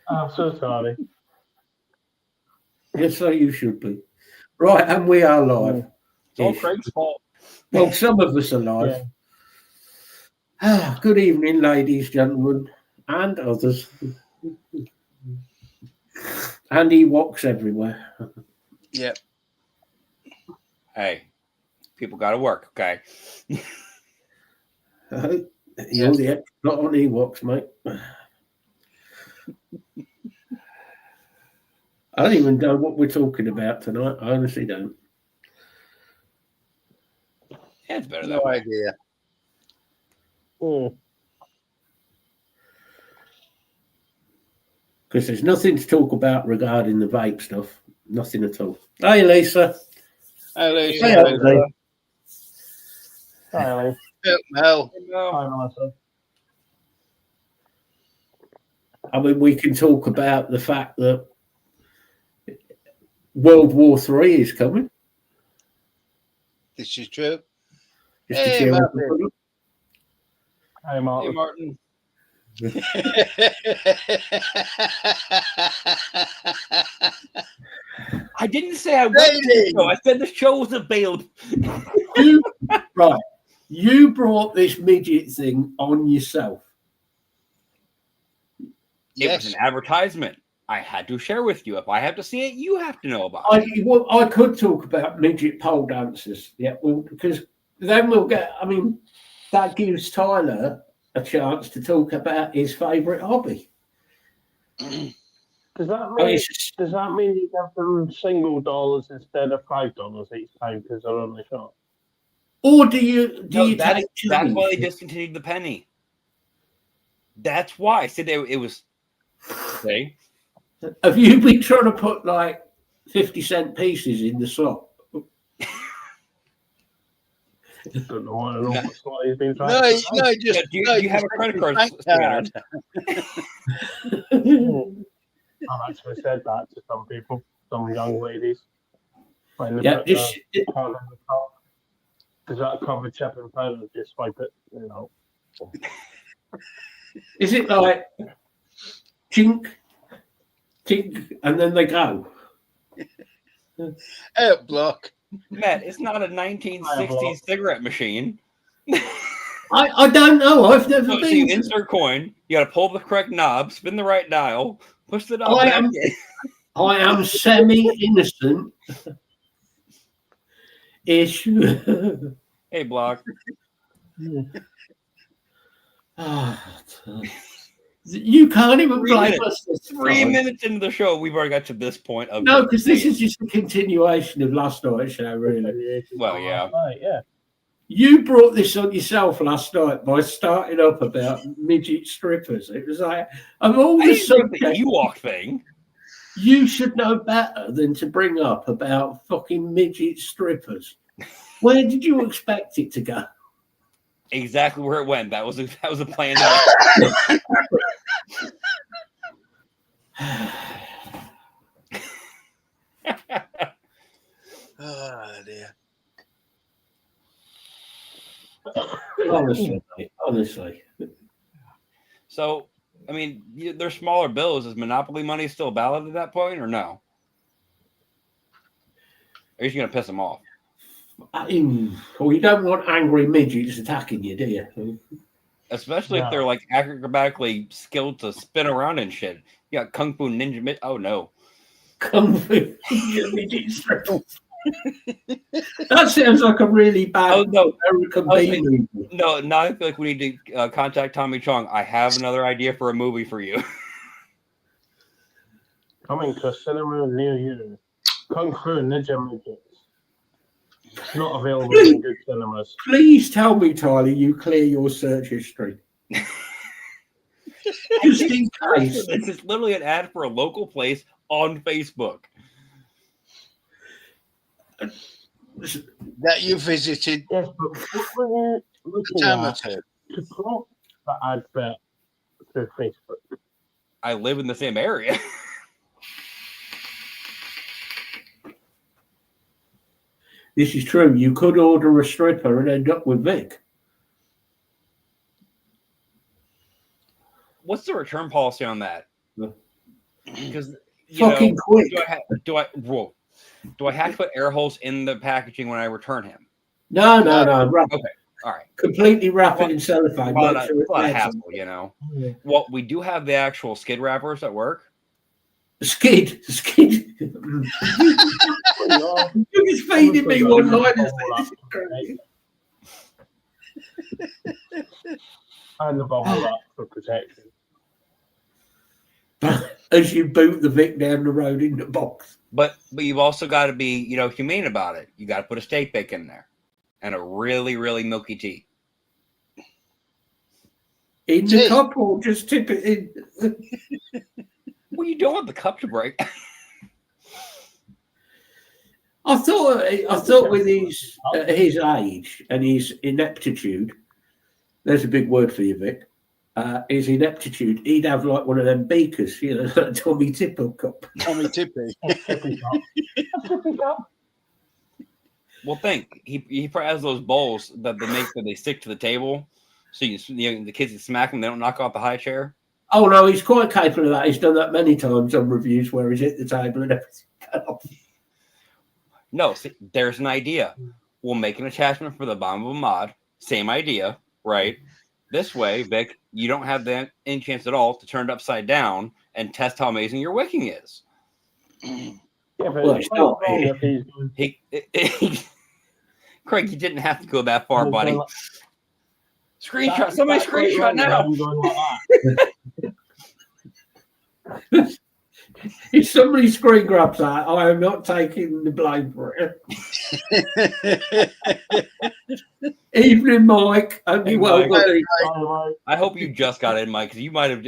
I'm so sorry. Yes, so you should be. Right, and we are live. It's all Ish. Craig's fault. Well, some of us are live. Good evening, ladies, gentlemen, and others. And he walks everywhere. Yep. Hey, people got to work, okay? You're the expert on Ewoks, mate. I don't even know what we're talking about tonight. I honestly don't. Yeah, it's better No that way. idea. Because there's nothing to talk about regarding the vape stuff. Nothing at all. Hey, Lisa. Hi, Lucy. Hey, Lisa. Hi, Lee. Mel. Hi, Melissa. I mean, we can talk about the fact that World War III is coming. This is true. Just to Hey, cheer Martin. everybody up. Hi, Hey, Martin. Martin. I didn't say I went to the show. I said the show was available. Right. You brought this midget thing on yourself. It Yes. was an advertisement. I had to share with you. If I have to see it, you have to know about it. I could talk about midget pole dancers. Yeah, well, because then we'll get, I mean, that gives Tyler a chance to talk about his favourite hobby. Does that I mean, mean it's- you give them single dollars instead of $5 each time because they're on the shop? or do you No, take that's why they change? discontinued the penny. That's why. I said it was. Okay. Have you been trying to put like 50-cent pieces in the slot? Don't know what slot he's been trying No, to no, Yeah, just. do you no, have a just credit his card? bank Scanner? I've actually said that to some people, some young ladies. When they Yeah, put just the card in the cup. Is that a covered chip and powder? Just swipe it, is it like chink, chink, and then they go? Out block. Matt, it's not a 1960s cigarette machine. I don't know. I've never So been. you insert coin, you got to pull the correct knob, spin the right dial, push the knob I back am- in. I am semi-innocent. Ish. Hey, Block. You can't even 3 blame minutes. us this 3 time. minutes into the show, we've already got to this point of No, because this is just a continuation of last night's show, really. Well, yeah. Right, yeah. You brought this on yourself last night by starting up about midget strippers. It was like, of all I the didn't bring the subjects, Ewok thing. you should know better than to bring up about fucking midget strippers. Where did you expect it to go? Exactly where it went. That was a plan. Oh, dear. Honestly, mate, honestly. So, I mean, they're smaller bills. Is Monopoly money still valid at that point, or no? Or are you just going to piss them off? Well, you don't want angry midgets attacking you, do you? Especially No. if they're like acrobatically skilled to spin around and shit. You got Kung Fu Ninja. Oh, no. Kung Fu midget strippers. That sounds like a really bad Oh, no. American Oh, B movie. No, now I feel like we need to contact Tommy Chong. I have another idea for a movie for you. Coming to a cinema near you. Kung Fu Ninja Midgets. It's not available in good cinemas. Please tell me, Tyler, you clear your search history. Just in case. This is literally an ad for a local place on Facebook. That you visited Yes, but what were you a looking time or at two. to promote the advert through Facebook? I live in the same area. This is true. You could order a stripper and end up with Vic. What's the return policy on that? Because Fucking quick. do I have to put air holes in the packaging when I return him? No. Wrap, Okay, all right. completely wrap it in cellophane. A lot Make sure of it lands hassle, Well, we do have the actual skid wrappers at work. Skid. You're just feeding me one line. And the bubble up for protection. As you boot the Vic down the road in the box. But you've also got to be, humane about it. You got to put a steak bake in there and a really, really milky tea. In the cup or just tip it in? What are you doing with the cup to break? I thought with his age and his ineptitude, there's a big word for you, Vic. His ineptitude, he'd have like one of them beakers, like Tommy Tipper cup. Tommy Tippy. Well, think he probably has those bowls that they make that they stick to the table, so the kids can smack them. They don't knock off the high chair. Oh no, he's quite capable of that. He's done that many times on reviews where he's hit the table and everything. No, see, there's an idea. We'll make an attachment for the bottom of a mod. Same idea, right? This way, Vic, you don't have any chance at all to turn it upside down and test how amazing your wicking is. Yeah, but Well, it's not wrong if he's going Craig, you didn't have to go that far, buddy. Going Screenshot. Somebody screenshot now. If somebody screen grabs that, I am not taking the blame for it. Evening, Mike. Hope you well, Mike. buddy. I hope you just got in, Mike, because you might have.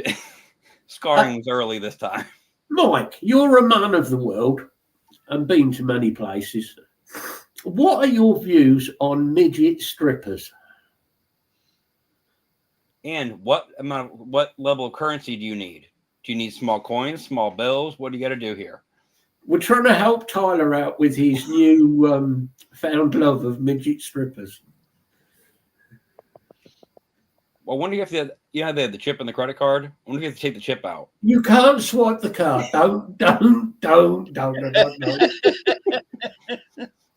Scarring was early this time. Mike, you're a man of the world and been to many places. What are your views on midget strippers? And what level of currency do you need? Do you need small coins, small bills? What do you got to do here? We're trying to help Tyler out with his new found love of midget strippers. Well, when do you have to? They have the chip in the credit card. When do you have to take the chip out? You can't swipe the card. Don't.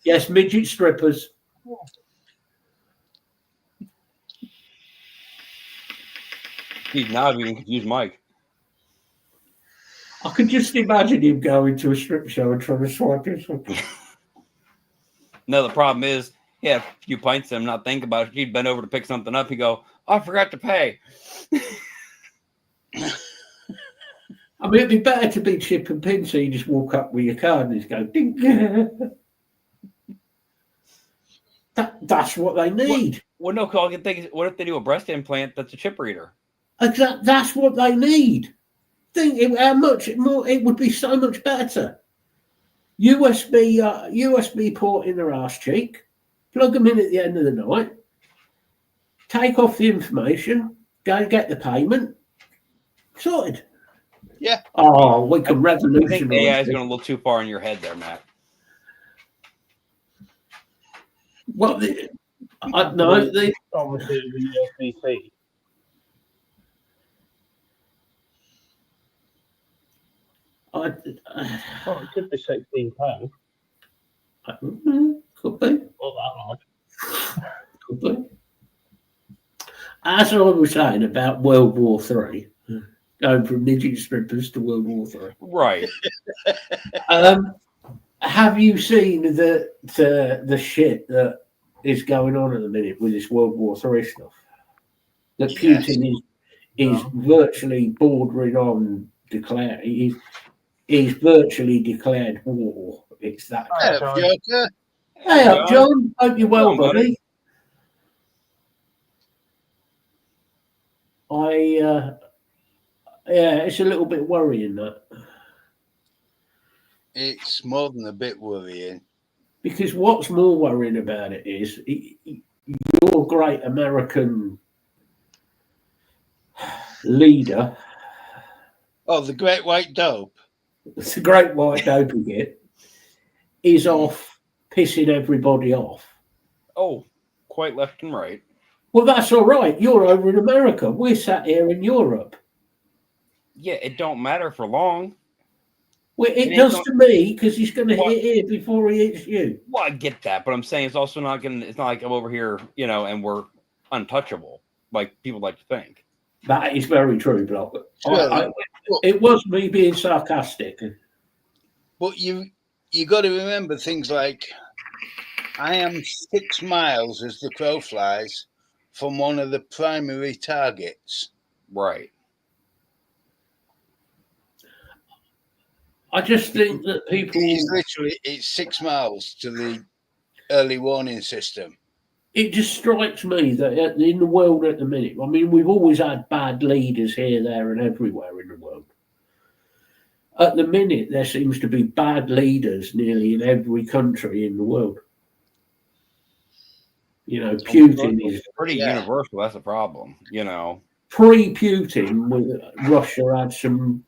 Yes, midget strippers. Geez, now I've even confused Mike. I could just imagine him going to a strip show and trying to swipe his. No, the problem is, he had a few pints and not think about it. He'd bend over to pick something up. He'd go, oh, I forgot to pay. I mean, it'd be better to be chip and pin, so you just walk up with your card and just go, ding. That's what they need. Well, no, all I can think is, what if they do a breast implant that's a chip reader? Exactly. That's what they need. Think how much more it would be so much better. USB port in their arse cheek, plug them in at the end of the night, take off the information, go and get the payment, sorted. Yeah. Oh, we can I think revolutionise. AI is going a little too far in your head there, Matt. Well, obviously the USB-C. I Oh, it could be £16. could be. Not that much. Could be. As I was saying about World War III, going from midget strippers to World War III. Right. Have you seen the shit that is going on at the minute with this World War III stuff? That Putin is virtually bordering on declare. He's virtually declared war. It's that. Hey up, John. Hope you're well, buddy. It's a little bit worrying that. It's more than a bit worrying. Because what's more worrying about it is your great American leader. Oh, the Great White Dope. It's a great white dope again. Is off pissing everybody off. Oh, quite left and right. Well, that's all right. You're over in America. We're sat here in Europe. Yeah, it don't matter for long. Well, it It does ain't to me because he's going to What? hit here before he hits you. Well, I get that, but I'm saying it's also not gonna. It's not like I'm over here, and we're untouchable, like people like to think. That is very true, Block. Well, It was me being sarcastic. but you got to remember things like I am 6 miles as the crow flies from one of the primary targets. Right. I just think that people. It's 6 miles to the early warning system. It just strikes me that in the world at the minute, I mean, we've always had bad leaders here, there, and everywhere in the world. At the minute, there seems to be bad leaders nearly in every country in the world. Putin is pretty universal. That's a problem. Pre-Putin, with Russia had some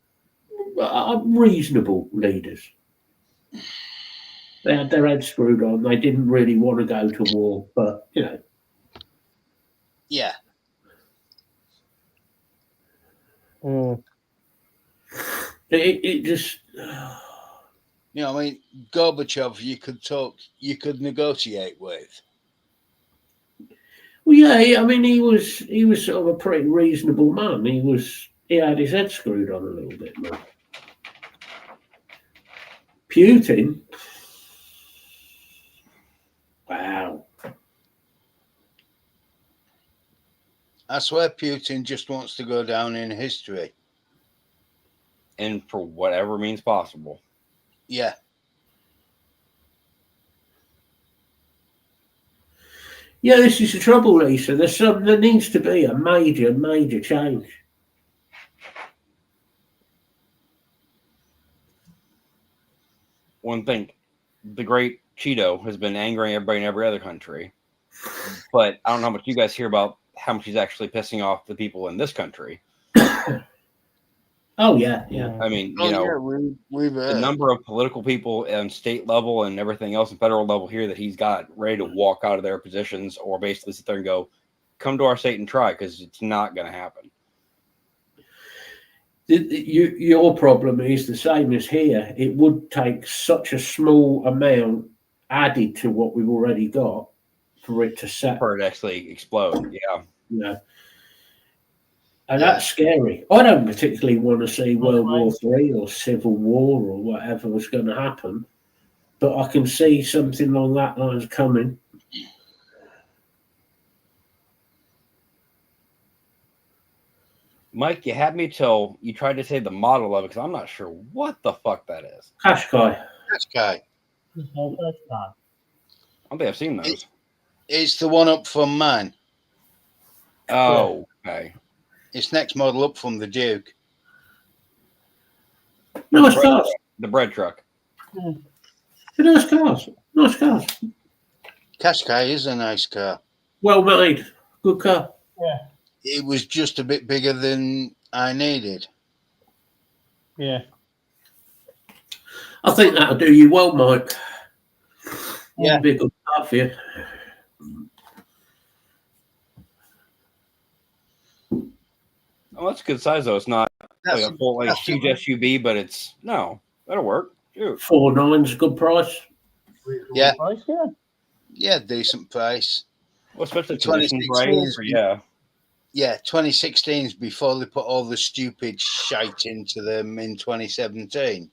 reasonable leaders. They had their heads screwed on. They didn't really want to go to war, but Yeah. It just. I mean, Gorbachev, you could negotiate with. Well, yeah, I mean, he was sort of a pretty reasonable man. He had his head screwed on a little bit more. Putin, wow. I swear Putin just wants to go down in history. And for whatever means possible. Yeah. Yeah, this is the trouble, Lisa. There needs to be a major change. One thing, the great Cheeto has been angering everybody in every other country, but I don't know how much you guys hear about how much he's actually pissing off the people in this country. Oh yeah. I mean, we've the number of political people on state level and everything else and federal level here that he's got ready to walk out of their positions or basically sit there and go, come to our state and try, because it's not going to happen. Your problem is the same as here. It would take such a small amount added to what we've already got for it to set. For it to actually explode, yeah. And that's scary. I don't particularly want to see World War III or Civil War or whatever was going to happen, but I can see something along that lines coming. Mike, you had me till you tried to say the model of it, because I'm not sure what the fuck that is. Qashqai. Qashqai. I don't think I've seen those. It's the one up from mine. Oh, okay. It's next model up from the Duke. Nice cars. The bread truck. Nice cars. Nice cars. Qashqai is a nice car. Well made. Good car. Yeah. It was just a bit bigger than I needed. Yeah. I think that'll do you well, Mike. Yeah. Be a good car for you. Oh, that's a good size, though. It's not like a full, huge SUV, but that'll work. Shoot. 4.9's a good price. Yeah. Price, yeah. Yeah, decent price. Well, especially 2016, right? Yeah, 2016's before they put all the stupid shite into them in 2017.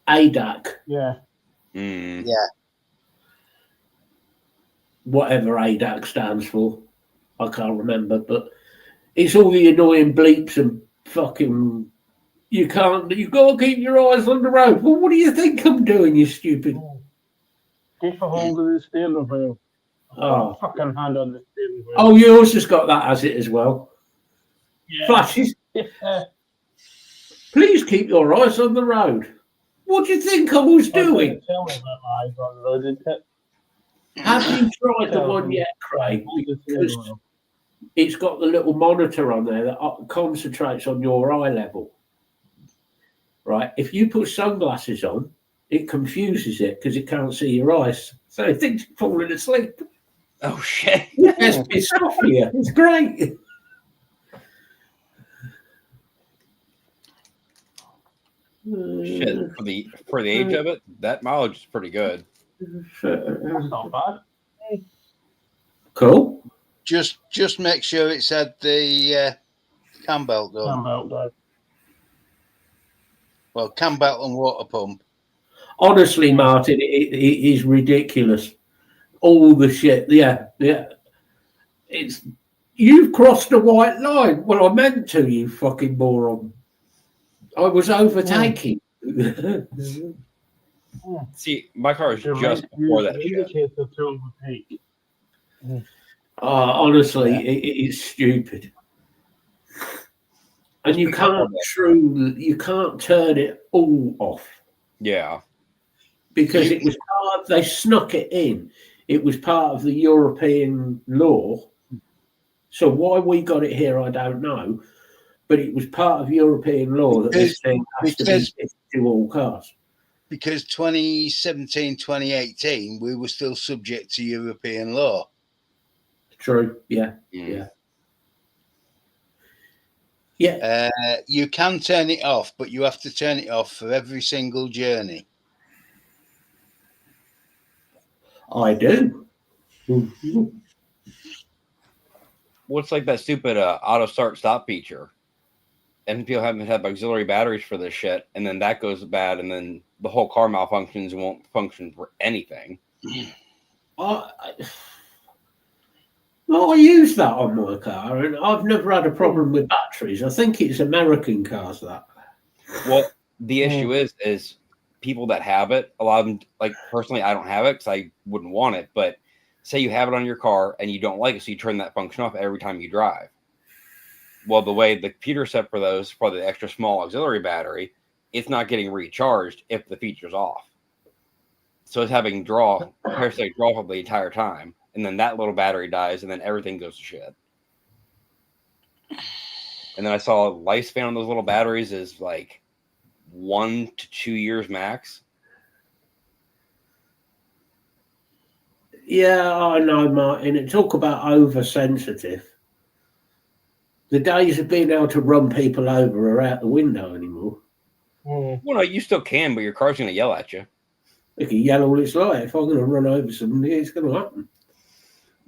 ADAC. Yeah. Mm. Yeah. Whatever ADAC stands for. I can't remember, but it's all the annoying bleeps and fucking. You've got to keep your eyes on the road. Well, what do you think I'm doing, you stupid? Keep a hold of the steering wheel. Oh. Fucking hand on the steering wheel. Oh, yours has got that as it as well. Yeah. Flashes. Yeah. Please keep your eyes on the road. What do you think I was doing? Tell me about my eyes on the road, didn't it? Have you tried the one yet, Craig? Because it's got the little monitor on there that concentrates on your eye level. Right? If you put sunglasses on, it confuses it because it can't see your eyes. So it thinks you're falling asleep. Oh, shit. Yes, it's off here. It's great. Shit, for the age of it, that mileage is pretty good. That's not bad. Cool. Just make sure it's had the cam belt on. Cam belt, though. Well, cam belt and water pump. Honestly, Martin, it is ridiculous. All the shit. Yeah. It's you've crossed a white line. Well, I meant to, you fucking moron. I was overtaking. See, my car is Your just before that shit. indicator to overtake. Honestly, it is stupid. And you can't turn it all off Yeah. because it was they snuck it in. It was part of the European law. So why we got it here, I don't know. But it was part of European law that this thing has to be fitted to all cars. Because 2017, 2018, we were still subject to European law. True. Yeah. Mm. Yeah. You can turn it off, but you have to turn it off for every single journey. I do. Well, it's like that stupid auto start stop feature. And people haven't had auxiliary batteries for this shit, and then that goes bad, and then the whole car malfunctions and won't function for anything. I use that on my car, and I've never had a problem with batteries. I think it's American cars that. Well, the issue is people that have it. A lot of them, like personally, I don't have it because I wouldn't want it. But say you have it on your car and you don't like it, so you turn that function off every time you drive. Well, the way the computer set for those, for the extra small auxiliary battery, it's not getting recharged if the feature's off. So it's having parasitic draw the entire time. And then that little battery dies, and then everything goes to shit. And then I saw lifespan on those little batteries is like 1 to 2 years max. Yeah, I know, Martin. And talk about oversensitive. The days of being able to run people over are out the window anymore. Well, no, you still can, but your car's going to yell at you. It can yell all its life. If I'm going to run over somebody, it's going to happen.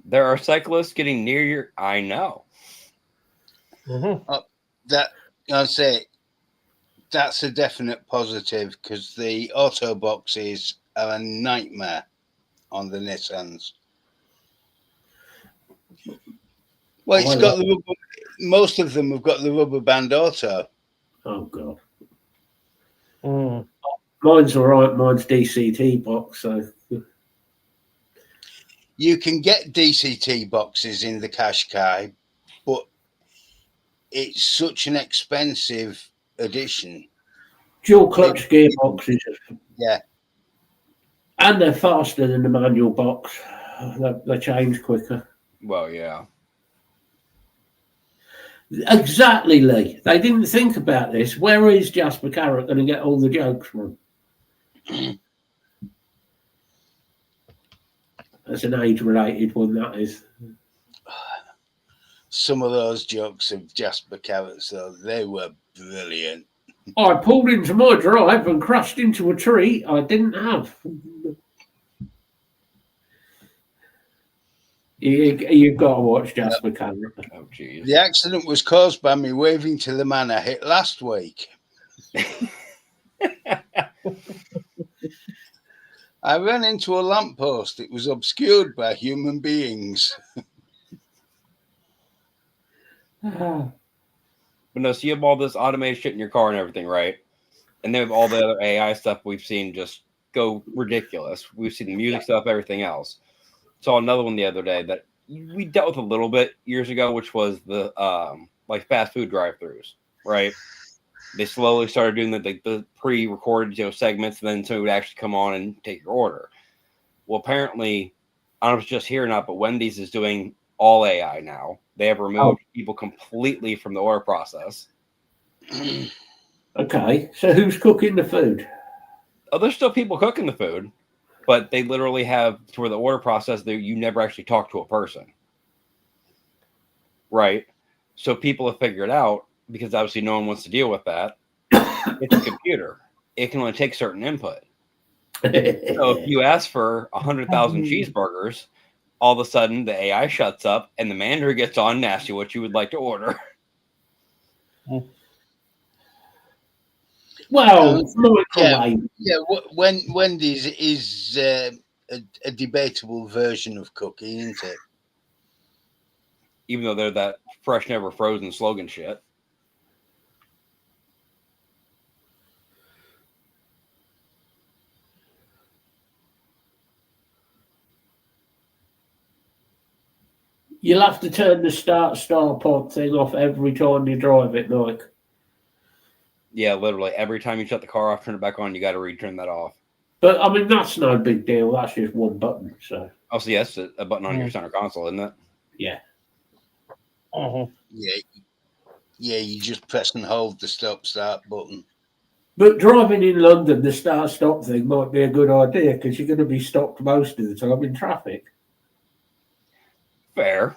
There are cyclists getting near your. I know. That I'd say that's a definite positive because the auto boxes are a nightmare on the Nissans. Well, it's got the rubber. Most of them have got the rubber band auto. Oh God. Mine's all right. Mine's DCT box, so. You can get DCT boxes in the Qashqai, but it's such an expensive addition. Dual clutch gearboxes. Yeah. And they're faster than the manual box. They change quicker. Well, yeah. Exactly, Lee. They didn't think about this. Where is Jasper Carrot going to get all the jokes from? That's an age-related one, that is. Some of those jokes of Jasper Carrots, though, they were brilliant. I pulled into my drive and crashed into a tree I didn't have. You've got to watch Jasper Carrot. Oh, jeez. The accident was caused by me waving to the man I hit last week. I ran into a lamppost. It was obscured by human beings. But no, so you have all this automated shit in your car and everything, right? And then all the other AI stuff we've seen just go ridiculous. We've seen the music stuff, everything else. Saw another one the other day that we dealt with a little bit years ago, which was the like fast food drive-thrus, right? They slowly started doing the pre-recorded segments, and then so it would actually come on and take your order. Well, apparently, I don't know if it's just here or not, but Wendy's is doing all AI now. They have removed people completely from the order process. Okay, so who's cooking the food? Oh, there's still people cooking the food, but they literally have to where the order process that you never actually talk to a person, right? So people have figured out, because obviously no one wants to deal with that. It's a computer. it can only take certain input. So if you ask for 100,000 cheeseburgers, all of a sudden the AI shuts up and the manager gets on and asks you what you would like to order. Well, yeah. Wendy's is a debatable version of cookie, isn't it? Even though they're that fresh, never frozen slogan shit. You'll have to turn the start pod thing off every time you drive it, like. Yeah, literally. Every time you shut the car off, turn it back on, you got to return that off. But, I mean, that's no big deal. That's just one button, so. Oh, so yes, a button on your center console, isn't it? Yeah. Yeah, you just press and hold the stop-start button. But driving in London, the start-stop thing might be a good idea because you're going to be stopped most of the time in traffic. Fair.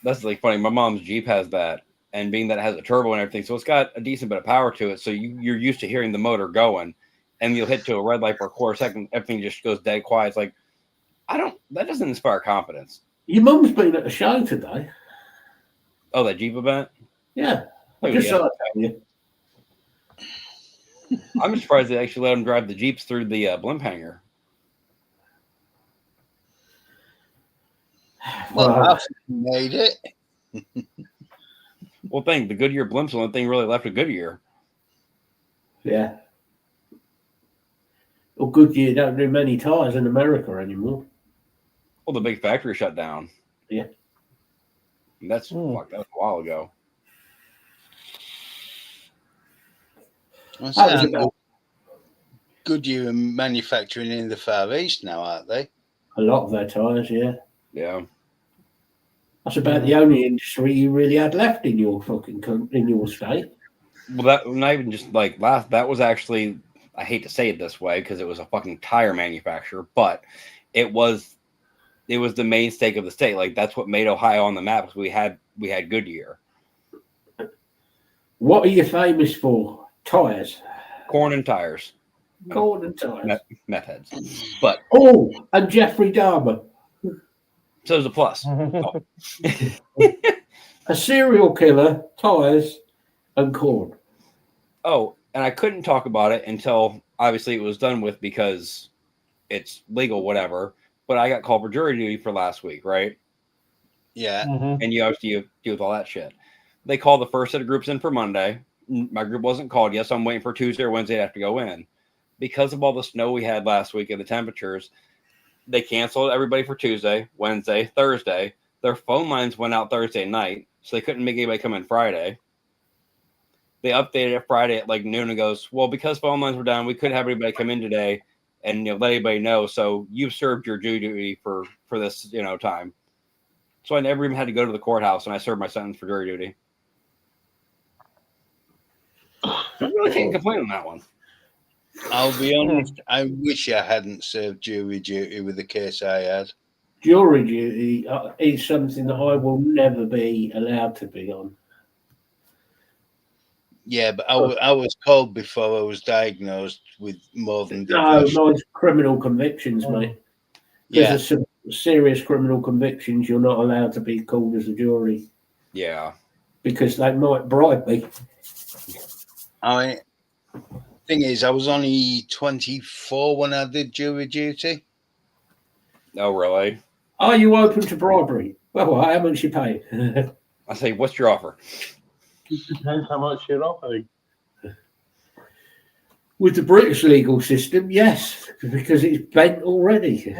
That's like funny. My mom's Jeep has that, and being that it has a turbo and everything, so it's got a decent bit of power to it. So you're used to hearing the motor going, and you'll hit to a red light for a quarter second, everything just goes dead quiet. It's like, that doesn't inspire confidence. Your mum's been at a show today. Oh, that Jeep event? Yeah. Oh, Just yeah. so I tell you. I'm surprised they actually let them drive the Jeeps through the blimp hangar. Well, Africa made it. Well, the Goodyear blimp's the only thing really left of Goodyear. Yeah. Well, Goodyear don't do many tyres in America anymore. Well, the big factory shut down. Yeah. And that was a while ago. Goodyear are manufacturing in the Far East now, aren't they? A lot of their tyres, yeah. Yeah. That's about the only industry you really had left in your in your state. Well, that not even just like that was actually, I hate to say it this way because it was a fucking tire manufacturer, but it was the mainstay of the state. Like that's what made Ohio on the map because we had Goodyear. What are you famous for? Tires. Corn and tires. Corn and tires. Meth heads. But and Jeffrey Dahmer. So there's a plus. A serial killer, tires, and corn. Oh, and I couldn't talk about it until obviously it was done with because it's legal, whatever. But I got called for jury duty for last week, right? Yeah. And you obviously deal with all that shit. They called the first set of groups in for Monday. My group wasn't called yet, so I'm waiting for Tuesday or Wednesday to have to go in. Because of all the snow we had last week and the temperatures, they canceled everybody for Tuesday, Wednesday, Thursday. Their phone lines went out Thursday night, so they couldn't make anybody come in Friday. They updated it Friday at like noon and goes, well, because phone lines were down, we couldn't have anybody come in today and let anybody know. So you've served your jury duty for this time. So I never even had to go to the courthouse, and I served my sentence for jury duty. I really can't complain on that one. I'll be honest, I wish I hadn't served jury duty with the case I had. Jury duty is something that I will never be allowed to be on. Yeah, but I was called before I was diagnosed with more than depression. No, mine's criminal convictions, mate. Yeah. There's some serious criminal convictions you're not allowed to be called as a jury. Yeah. Because they might bribe me. Thing is, I was only 24 when I did jury duty. Oh, really? Are you open to bribery? Well, how much you pay? I say, what's your offer? It depends how much you're offering. With the British legal system, yes, because it's bent already.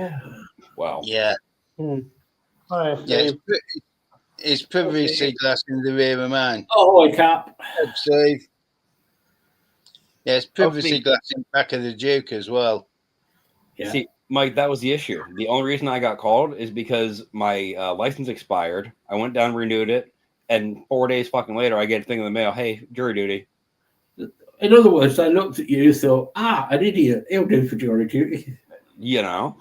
Wow. Yeah. Yeah, it's privacy glass in the rear of mine. Oh, Cap. Steve. Yeah, it's privacy glass in the back of the Duke as well. Yeah. See, Mike, that was the issue. The only reason I got called is because my license expired. I went down, renewed it, and 4 days fucking later, I get a thing in the mail. Hey, jury duty. In other words, they looked at you, thought, an idiot. He'll do for jury duty. You know.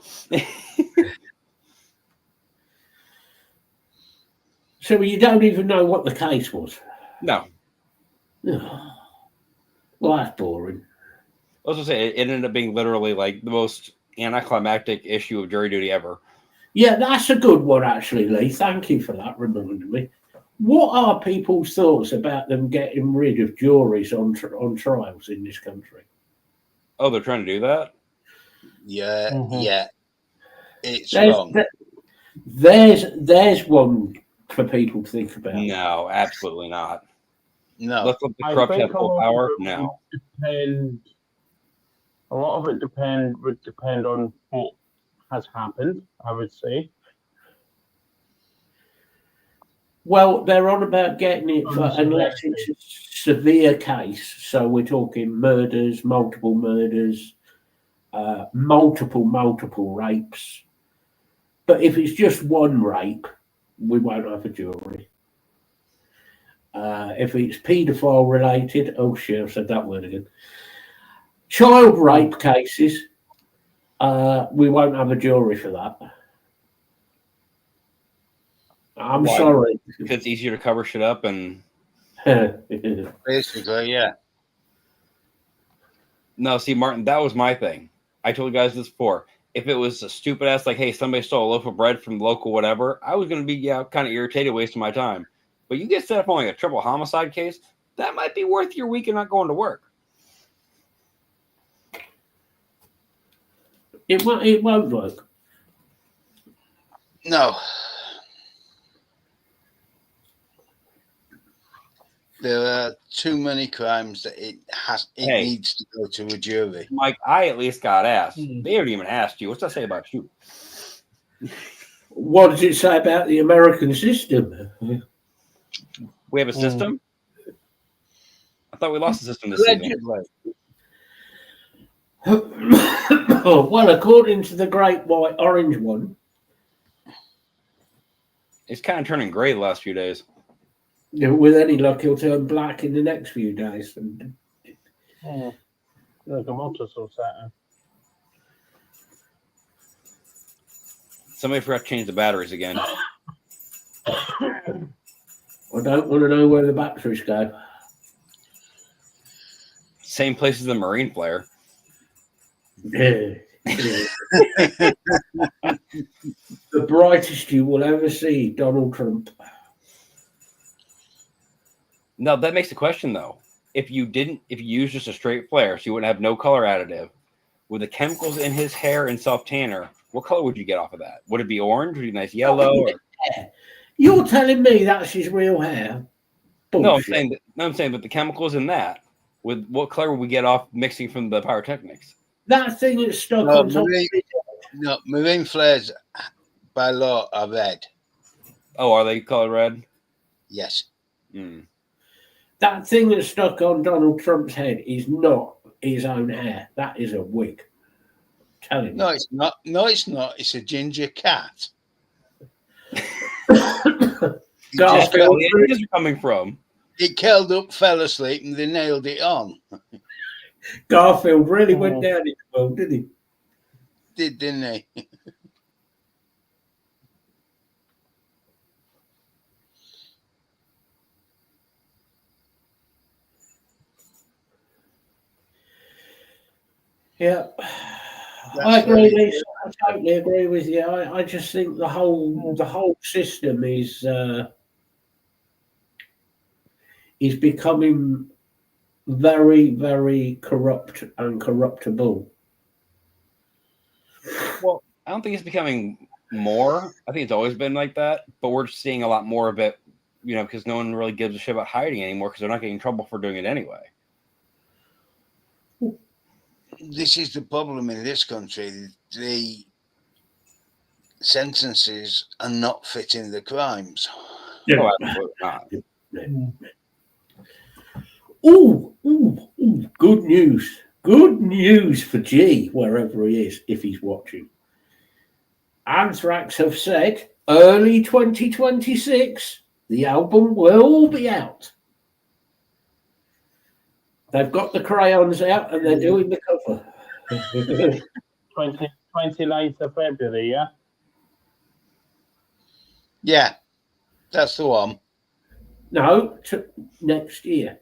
So you don't even know what the case was. No. Well, that's boring. I was gonna say it ended up being literally like the most anticlimactic issue of jury duty ever. Yeah, that's a good one, actually, Lee. Thank you for that, reminding me. What are people's thoughts about them getting rid of juries on trials in this country? Oh, they're trying to do that? Yeah, Mhm. yeah. It's There's, wrong. there's one for people to think about. No, absolutely not. No. Let's let the I corrupt think have a full lot power. of it No. would depend. A lot of it would depend on what has happened, I would say. Well, they're on about getting it for, On unless severity. it's a severe case. So we're talking murders, multiple murders, multiple rapes. But if it's just one rape, we won't have a jury. If it's paedophile related, oh shit, I've said that word again. Child rape cases, we won't have a jury for that. I'm Why? sorry. Because it's easier to cover shit up and Basically, yeah. no, see, Martin, that was my thing. I told you guys this before. If it was a stupid ass, like, hey, somebody stole a loaf of bread from the local whatever, I was going to be kind of irritated, wasting my time. But you get set up on like a triple homicide case, that might be worth your week and not going to work. It won't work. No. There are too many crimes that it Hey. needs to go to a jury. Mike, I at least got asked. They haven't even asked you. What's that say about you? What does it say about the American system? We have a system? I thought we lost the system this season. Well, according to the Great White Orange one, It's kind of turning gray the last few days. with any luck, he'll turn black in the next few days. And Like a motorcycle Saturn. Somebody forgot to change the batteries again. I don't want to know where the batteries go. Same place as the Marine flare. The brightest you will ever see, Donald Trump. No, that makes the question though. If you used just a straight flare, so you wouldn't have no color additive, with the chemicals in his hair and self tanner, what color would you get off of that? Would it be orange? Would it be nice yellow? Or... You're telling me that's his real hair? Bullshit. No, I'm saying, but the chemicals in that, with what color would we get off mixing from the pyrotechnics? That thing that's stuck No, on top of it. No, marine flares by law are red. Oh, are they colored red? Yes. That thing that's stuck on Donald Trump's head is not his own hair. That is a wig. Tell him. No, it's not. No, it's not. It's a ginger cat. That's where all the ideas are coming from. It curled up, fell asleep, and they nailed it on. Garfield really went down in the world, didn't he? Didn't they? Yeah. That's I agree, very- Lisa. I totally agree with you. I just think the whole system is becoming very, very corrupt and corruptible. Well, I don't think it's becoming more. I think it's always been like that, but we're seeing a lot more of it, because no one really gives a shit about hiding anymore because they're not getting in trouble for doing it anyway. This is the problem in this country. The sentences are not fitting the crimes. Oh, absolutely not. Ooh, good news. Good news for G, wherever he is, if he's watching. Anthrax have said early 2026, the album will be out. They've got the crayons out and they're doing the cover. 29th of February, yeah? Yeah. That's the one. No, next year.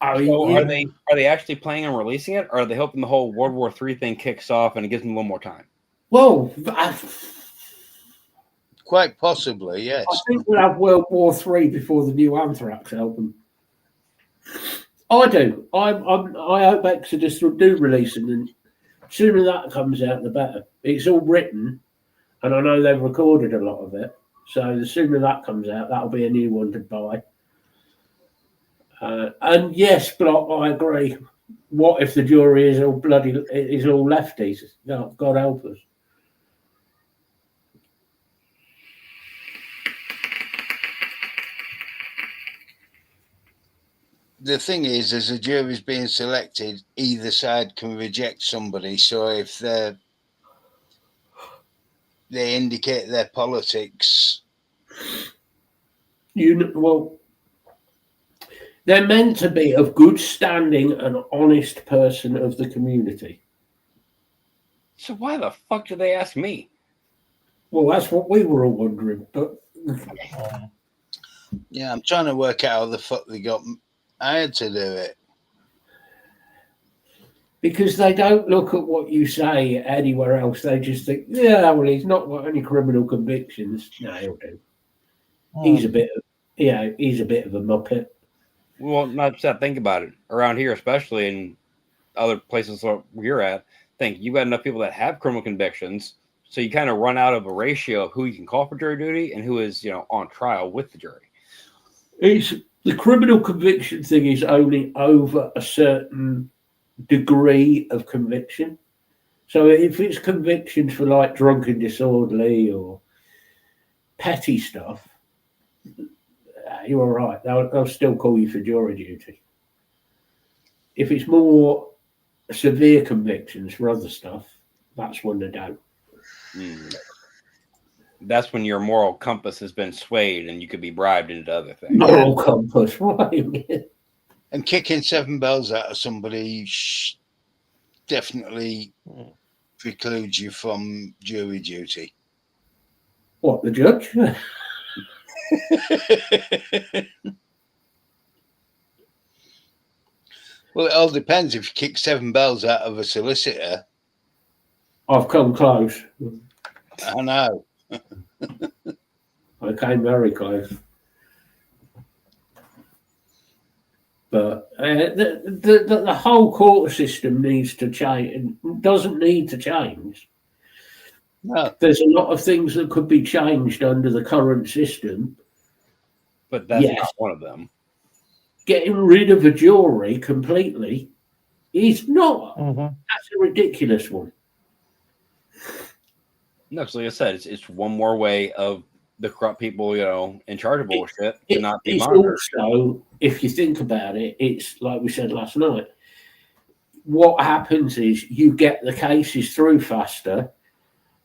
I mean, So are they actually planning on releasing it, or are they hoping the whole World War III thing kicks off and it gives them a little more time? well, Quite possibly, yes. I think we'll have World War III before the new Anthrax album. I do. I hope Exodus will do release them, and sooner that comes out, the better. It's all written, and I know they've recorded a lot of it. So the sooner that comes out, that'll be a new one to buy. And yes, Block, I agree. What if the jury is all lefties? No, God help us. The thing is, as a jury's being selected, either side can reject somebody. So if they indicate their politics, they're meant to be of good standing and honest person of the community. So why the fuck did they ask me? Well, that's what we were all wondering. But yeah, I'm trying to work out how the fuck they got hired to do it. Because they don't look at what you say anywhere else. They just think, yeah, well, he's not got any criminal convictions. No, he'll do. He's a bit of a muppet. Well, not just that. Think about it. Around here, especially in other places where you're at, think you got enough people that have criminal convictions, so you kind of run out of a ratio of who you can call for jury duty and who is, on trial with the jury. The criminal conviction thing is only over a certain degree of conviction. So if it's convictions for like drunken disorderly or petty stuff, you're all right. They'll still call you for jury duty. If it's more severe convictions for other stuff, that's when they don't. That's when your moral compass has been swayed and you could be bribed into other things. Moral compass, right? And kicking 7 bells out of somebody definitely precludes you from jury duty. What, the judge? Well, it all depends. If you kick 7 bells out of a solicitor, I've come close. I know. I came very close. But the whole court system needs to change. It doesn't need to change. No. There's a lot of things that could be changed under the current system. But that's not one of them. Getting rid of a jury completely is not. That's a ridiculous one. No, so like I said, it's one more way of the corrupt people, in charge of bullshit to not be monitored. Also, if you think about it, it's like we said last night. What happens is you get the cases through faster.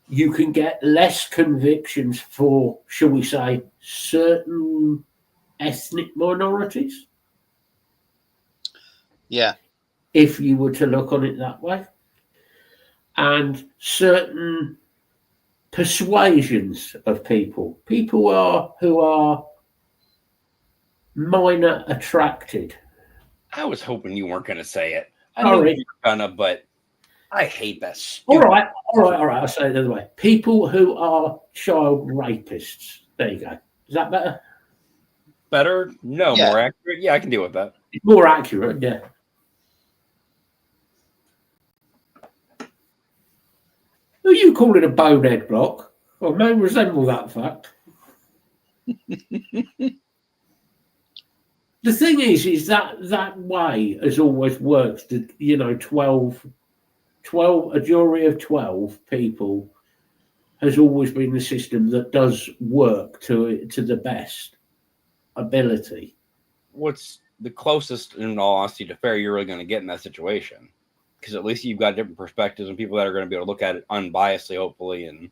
You can get less convictions for, shall we say, certain ethnic minorities. Yeah. If you were to look on it that way. And certain persuasions of people who are minor attracted. I was hoping you weren't going to say it. I All knew right. you were gonna, but I hate that. All right. I'll say it the other way. People who are child rapists. There you go. Is that better? Better? No, Yeah. more accurate? Yeah, I can deal with that. More accurate, yeah. Who are you calling a bonehead Block? Well, may resemble that fact. The thing is that way has always worked. That 12, a jury of 12 people has always been the system that does work to the best ability. What's the closest, in all honesty, to fair you're really going to get in that situation? Because at least you've got different perspectives and people that are going to be able to look at it unbiasedly, hopefully. And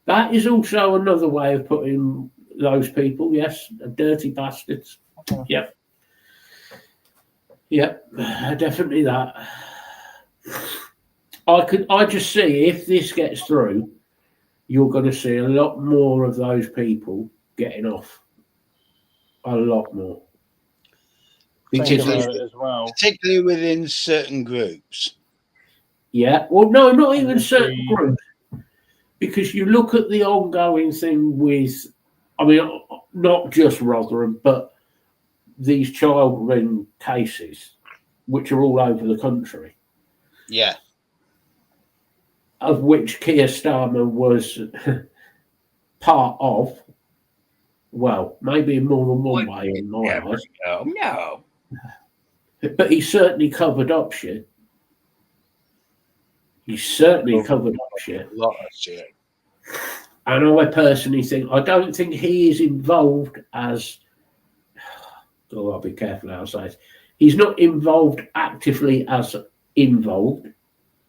that is also another way of putting those people, yes, dirty bastards. Yep, definitely that. I just see if this gets through, you're going to see a lot more of those people getting off. A lot more. Think Because about it as well. Particularly within certain groups. yeah, well, no, not even certain Obviously- groups. Because you look at the ongoing thing with, I mean, not just Rotherham, but these child ring cases, which are all over the country, Yeah. of which Keir Starmer was part of. Well, maybe in more than one way in my eyes, No. but he certainly covered up shit. He certainly covered up shit. A lot of shit. And I personally think, I don't think he is involved as, oh, I'll be careful how I say it. He's not involved actively as involved,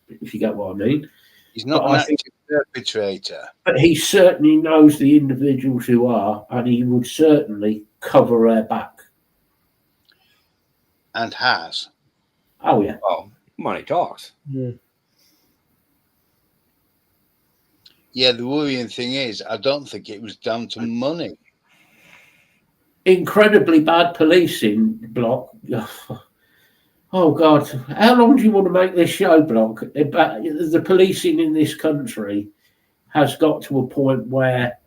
if you get what I mean. He's not But an I think- active perpetrator. But he certainly knows the individuals who are, and he would certainly cover their back. And has. Oh, yeah. Oh, money talks. Yeah, the worrying thing is, I don't think it was down to money. Incredibly bad policing, Block. Oh, God. How long do you want to make this show, Block? The policing in this country has got to a point where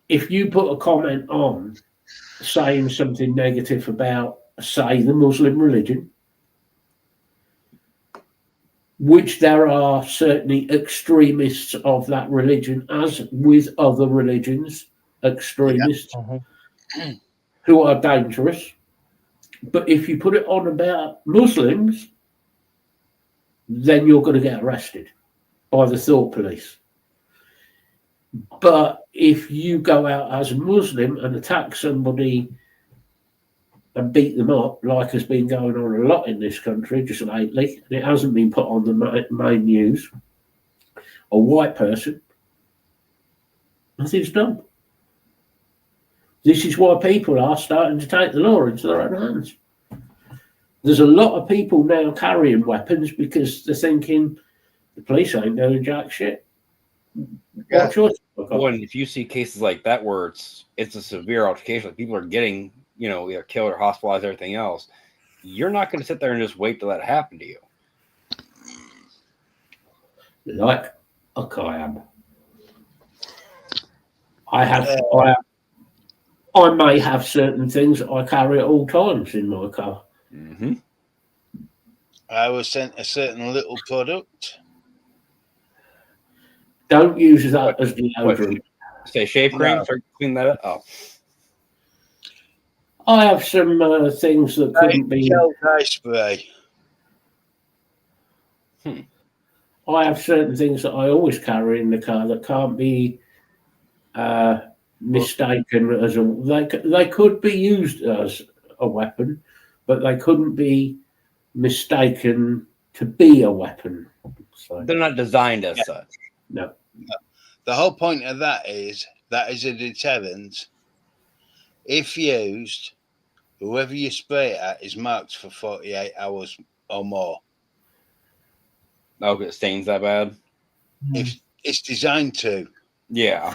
if you put a comment on saying something negative about, say, the Muslim religion, which there are certainly extremists of that religion, as with other religions, extremists who are dangerous. But if you put it on about Muslims, then you're going to get arrested by the thought police. But if you go out as a Muslim and attack somebody and beat them up, like has been going on a lot in this country just lately, and it hasn't been put on the main news, a white person, nothing's done. This is why people are starting to take the law into their own hands. There's a lot of people now carrying weapons because they're thinking the police ain't doing jack shit. Yeah. What choice have I got? Well, and if you see cases like that where it's a severe altercation, like people are getting, either killed or hospitalized, everything else, you're not going to sit there and just wait till that happen to you. Like a Cayenne. I may have certain things that I carry at all times in my car. Mm-hmm. I was sent a certain little product. Don't use that as deodorant. Say shave cream, No. start clean that up. Oh, I have some things that couldn't be. Gel dye spray. I have certain things that I always carry in the car that can't be mistaken as a. They could be used as a weapon, but they couldn't be mistaken to be a weapon. So, they're not designed as such. no. The whole point of that is a deterrent. If used, whoever you spray it at is marked for 48 hours or more. Oh, it stains that bad? If it's designed to. Yeah.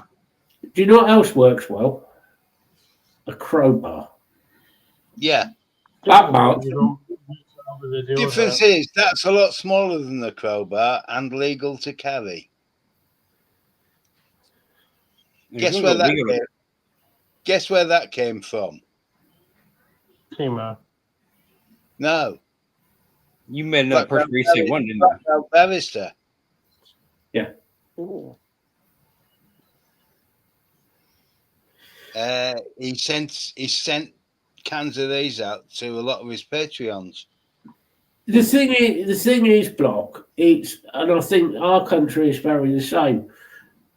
Do you know what else works well? A crowbar. Yeah. That mark. You don't over the deal with Difference that. is that's a lot smaller than the crowbar and legal to carry. Guess where that came from? Timo. No. You made another person restate one, didn't you? Blackbelt barrister. He sent cans of these out to a lot of his Patreons. The thing is, Block. And I think our country is very the same.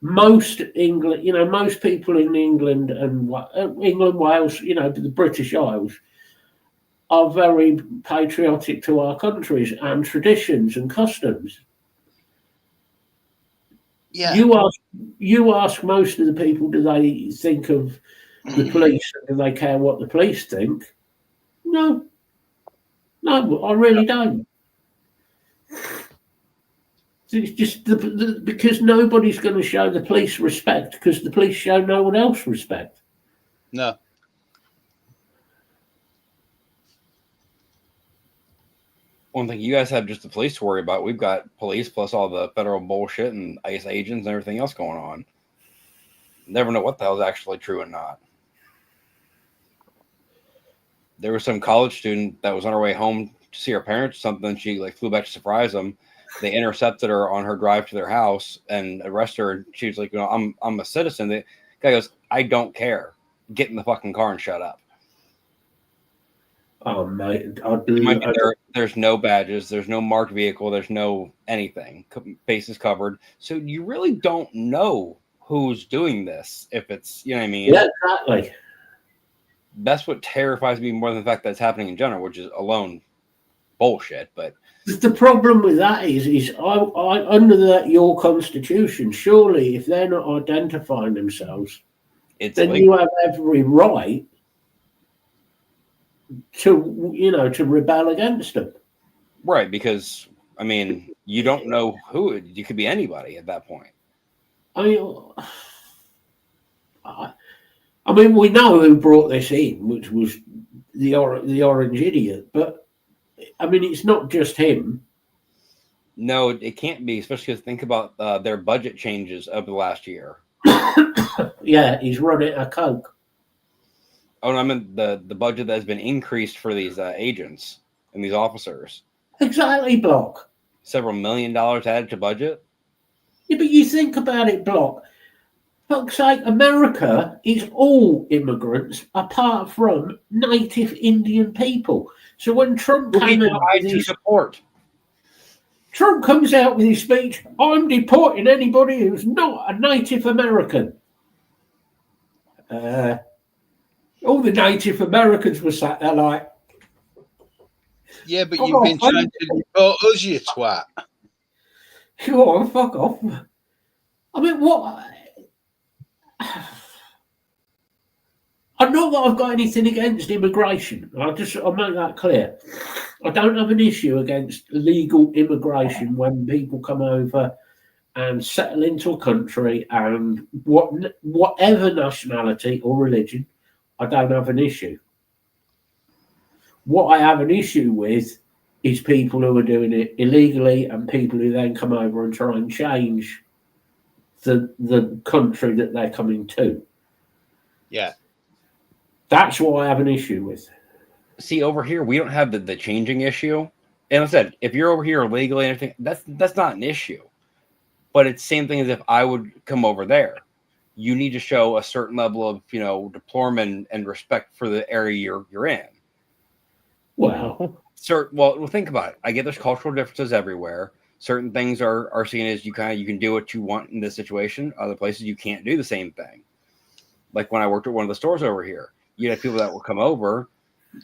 Most England, most people in England and Wales, the British Isles, are very patriotic to our countries and traditions and customs. Yeah. You ask most of the people, do they think of the police? Do they care what the police think? No, I really don't. It's just because nobody's going to show the police respect because the police show no one else respect. No. One thing you guys have just the police to worry about. We've got police plus all the federal bullshit and ICE agents and everything else going on. Never know what the hell is actually true and not. There was some college student that was on her way home to see her parents or something. She like flew back to surprise them. They intercepted her on her drive to their house and arrested her. She was like, you know, I'm a citizen. The guy goes, I don't care. Get in the fucking car and shut up. Oh, mate. There's no badges. There's no marked vehicle. There's no anything. Faces covered. So you really don't know who's doing this. If it's, you know what I mean? Yeah, exactly. That's what terrifies me more than the fact that it's happening in general, which is alone bullshit. But the problem with that is I under your constitution, surely if they're not identifying themselves, then you have every right to rebel against them. Right, because I mean, you don't know who you could be anybody at that point. I mean, we know who brought this in, which was the orange idiot. But I mean, it's not just him. No, it can't be, especially because think about their budget changes over the last year. Yeah, he's running a coke. Oh, no, I mean the budget that has been increased for these agents and these officers. Exactly, Block. Several $1 million added to budget. Yeah, but you think about it, Block. Fuck's sake, America is all immigrants apart from native Indian people. So when Trump came out with his support, Trump comes out with his speech, I'm deporting anybody who's not a Native American. All the Native Americans were sat there like, yeah, but you've been trying to deport us, you twat. Go on, fuck off. I mean, what? I know that I've got anything against immigration. I'll make that clear. I don't have an issue against legal immigration when people come over and settle into a country and whatever nationality or religion, I don't have an issue. What I have an issue with is people who are doing it illegally and people who then come over and try and change the country that they're coming to. Yeah. That's what I have an issue with. See, over here, we don't have the changing issue. And like I said, if you're over here illegally and everything, that's not an issue. But it's the same thing as if I would come over there. You need to show a certain level of, deplorement and respect for the area you're in. Well, well, think about it. I get there's cultural differences everywhere. Certain things are seen as you can do what you want in this situation. Other places you can't do the same thing. Like when I worked at one of the stores over here, you had people that would come over.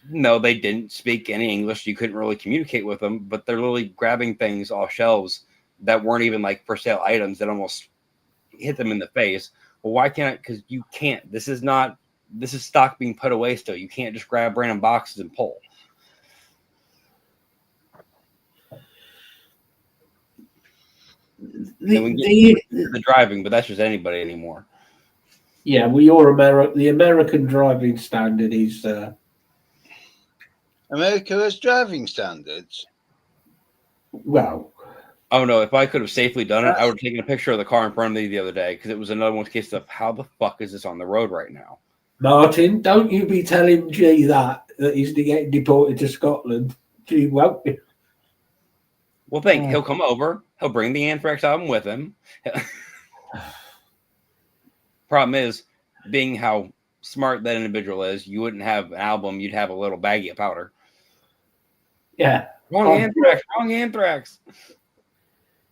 No, they didn't speak any English. You couldn't really communicate with them, but they're literally grabbing things off shelves that weren't even like for sale items that almost hit them in the face. Well, why can't I? Because you can't. This is stock being put away still. You can't just grab random boxes and pull. The driving, but that's just anybody anymore. Yeah, the American driving standard is. America has driving standards. Well. Oh no! If I could have safely done it, I would have taken a picture of the car in front of me the other day because it was another one case of how the fuck is this on the road right now? Martin, don't you be telling G that he's getting deported to Scotland. G won't be. Well, he'll come over. He'll bring the Anthrax album with him. Problem is, being how smart that individual is, you wouldn't have an album. You'd have a little baggie of powder. Yeah. Wrong Anthrax.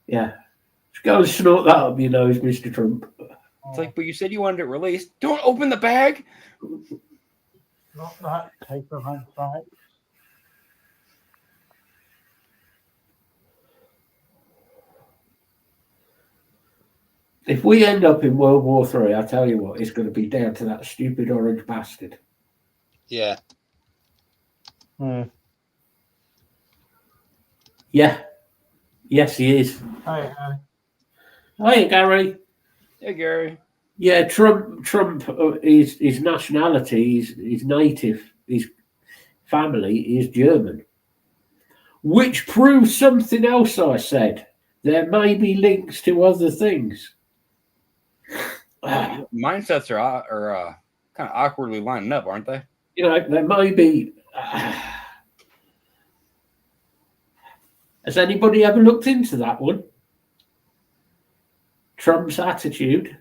Yeah. Just go and snort that up your nose, Mr. Trump. It's like, but you said you wanted it released. Don't open the bag. Not that type of anthrax. If we end up in World War III, I tell you what, it's going to be down to that stupid orange bastard. Yeah. Yeah. Yes, he is. Hi. Hey, Gary. Hey, Gary. Yeah, Trump. His nationality, his native, his family is German, which proves something else. I said there may be links to other things. Mindsets are kind of awkwardly lining up, aren't they? You know, there may be. Has anybody ever looked into that one? Trump's attitude,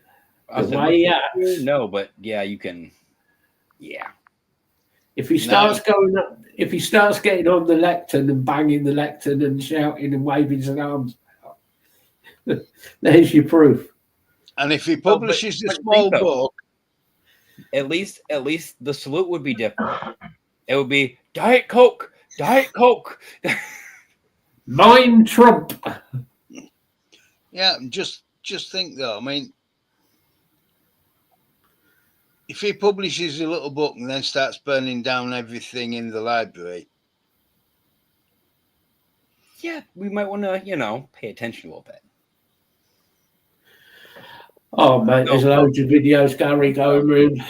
I the said, way he acts. no, but yeah, you can. Yeah. If he starts going up, if he starts getting on the lectern and banging the lectern and shouting and waving his arms, there's your proof. And if he publishes a small book, at least the salute would be different. It would be Diet Coke, Diet Coke. Mine Trump. yeah, just think though. I mean, if he publishes a little book and then starts burning down everything in the library, yeah, we might want to, pay attention a little bit. Oh, mate, there's loads of videos, Gary, going around.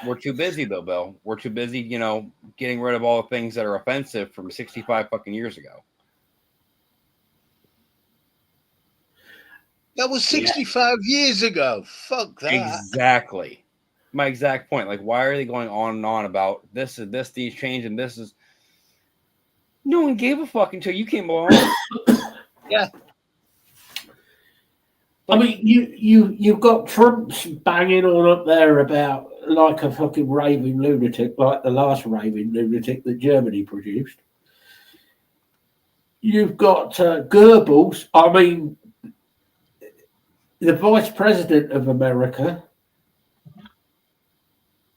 We're too busy, though, Bill. We're too busy, getting rid of all the things that are offensive from 65 fucking years ago. that was 65 years ago. Fuck that. Exactly. My exact point. Like, why are they going on and on about this is this, these change, and this is... No one gave a fuck until you came along. Yeah. I mean, you've got Trump's banging on up there about like a fucking raving lunatic, like the last raving lunatic that Germany produced. You've got Goebbels. I mean, the vice president of America,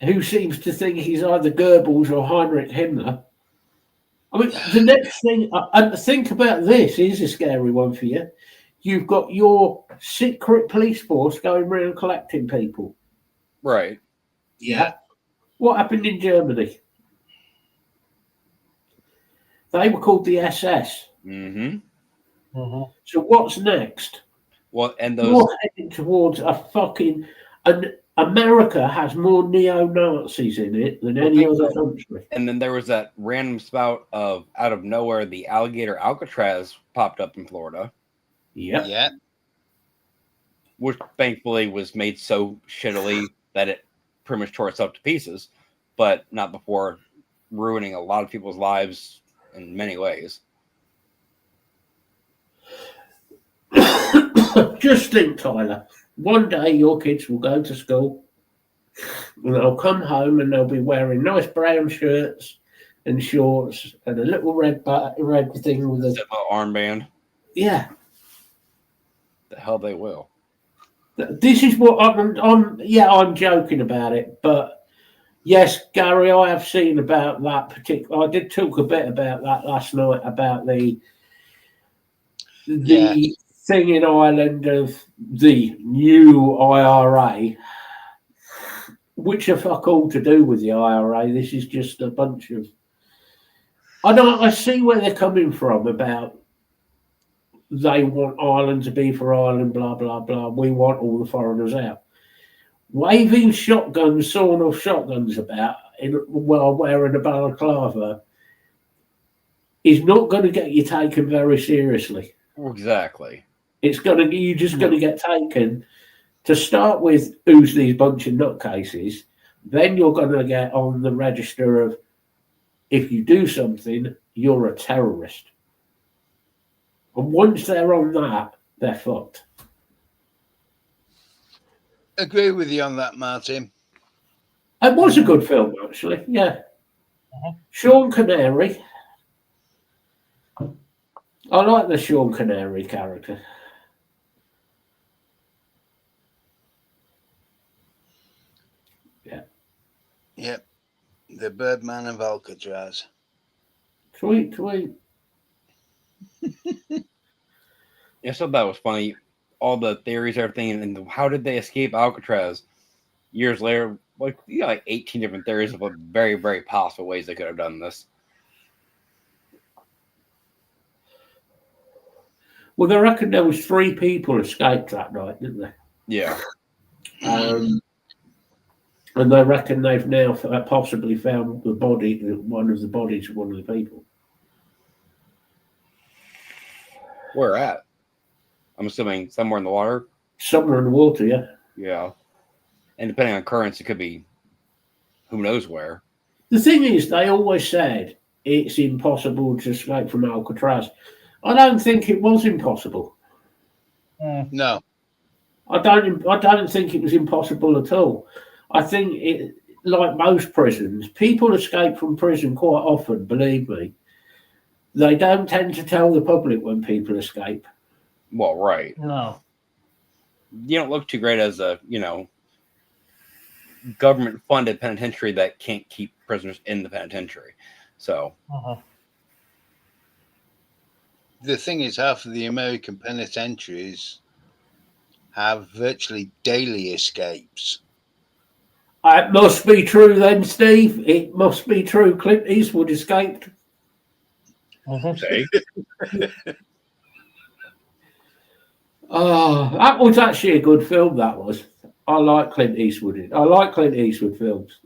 who seems to think he's either Goebbels or Heinrich Himmler. I mean, the next thing, and think about this, here's a scary one for you. You've got your secret police force going around collecting people. Right. Yeah. What happened in Germany? They were called the SS. Mm-hmm. So what's next? Well, and those... You're heading towards a fucking... America has more neo-Nazis in it than any other country. And then there was that random spout of, out of nowhere, the alligator Alcatraz popped up in Florida. Yep. Yeah. Which thankfully was made so shittily that it pretty much tore itself to pieces, but not before ruining a lot of people's lives in many ways. Just think, Tyler. One day your kids will go to school and they'll come home and they'll be wearing nice brown shirts and shorts and a little red thing with a little armband. Yeah. The hell they will. This is what I'm joking about it, but yes, Gary, I have seen about that particular. I did talk a bit about that last night about the thing in Ireland of the new IRA, which are fuck all to do with the IRA. This is just a bunch of... I see where they're coming from about they want Ireland to be for Ireland, blah, blah, blah. We want all the foreigners out. Waving shotguns, sawing off shotguns about while wearing a balaclava is not going to get you taken very seriously. Exactly. You're just going to get taken to start with. Who's these bunch of nutcases? Then you're going to get on the register of if you do something, you're a terrorist. And once they're on that, they're fucked. Agree with you on that, Martin. It was a good film, actually. Yeah. Sean Connery. I like the Sean Connery character. Yeah. Yep. The Birdman of Alcatraz. Sweet. I thought that was funny. All the theories, everything, and how did they escape Alcatraz years later? Like, 18 different theories of very, very possible ways they could have done this. Well, they reckon there was 3 people escaped that night, didn't they? Yeah. And they reckon they've now possibly found the body, one of the bodies of one of the people. Where at? I'm assuming somewhere in the water. Somewhere in the water, yeah. Yeah. And depending on currents, it could be who knows where. The thing is, they always said it's impossible to escape from Alcatraz. I don't think it was impossible. No. I don't think it was impossible at all. I think it, like most prisons, people escape from prison quite often. Believe me, they don't tend to tell the public when people escape. Well, right. No. You don't look too great as a, government-funded penitentiary that can't keep prisoners in the penitentiary. So, The thing is, half of the American penitentiaries have virtually daily escapes. It must be true then, Steve. It must be true. Clint Eastwood escaped. say, Oh, that was actually a good film, that was. I like Clint Eastwood. I like Clint Eastwood films.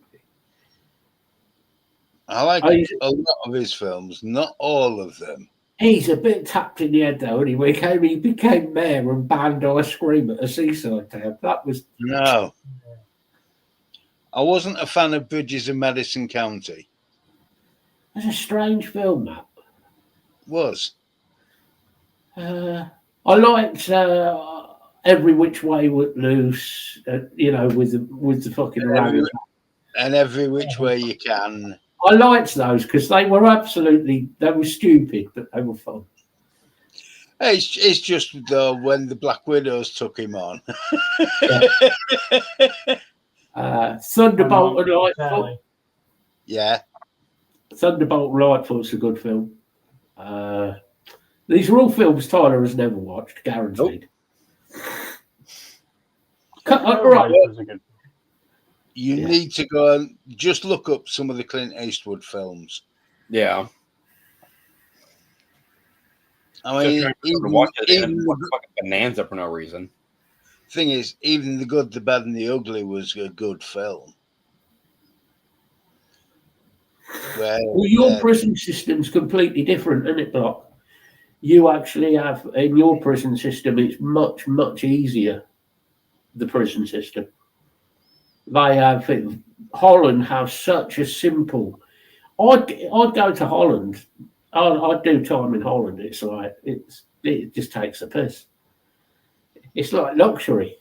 I like I- a lot of his films, not all of them. He's a bit tapped in the head, though, and he became mayor and banned ice cream at a seaside town. That was... No. I wasn't a fan of Bridges of Madison County. That's a strange film, that. Was. I liked Every Which Way Loose, with the fucking Every- rabbit. And Every Which Way You Can. I liked those because they were stupid, but they were fun. It's just though when the Black Widows took him on. Thunderbolt and Lightfoot. Yeah. Thunderbolt and Lightfoot's a good film. These are all films Tyler has never watched, guaranteed. Right. Was a good- You Yeah. need to go and just look up some of the Clint Eastwood films. yeah. I mean, Just even, to watch it even and the watch fucking Bonanza for no reason. thing is, even The Good, the Bad, and the Ugly was a good film. Well, your prison system's completely different, isn't it, Block? You actually have, in your prison system, it's much, much easier, the prison system. They have, Holland has such a simple, I'd go to Holland, I'd do time in Holland, it just takes a piss. It's like luxury.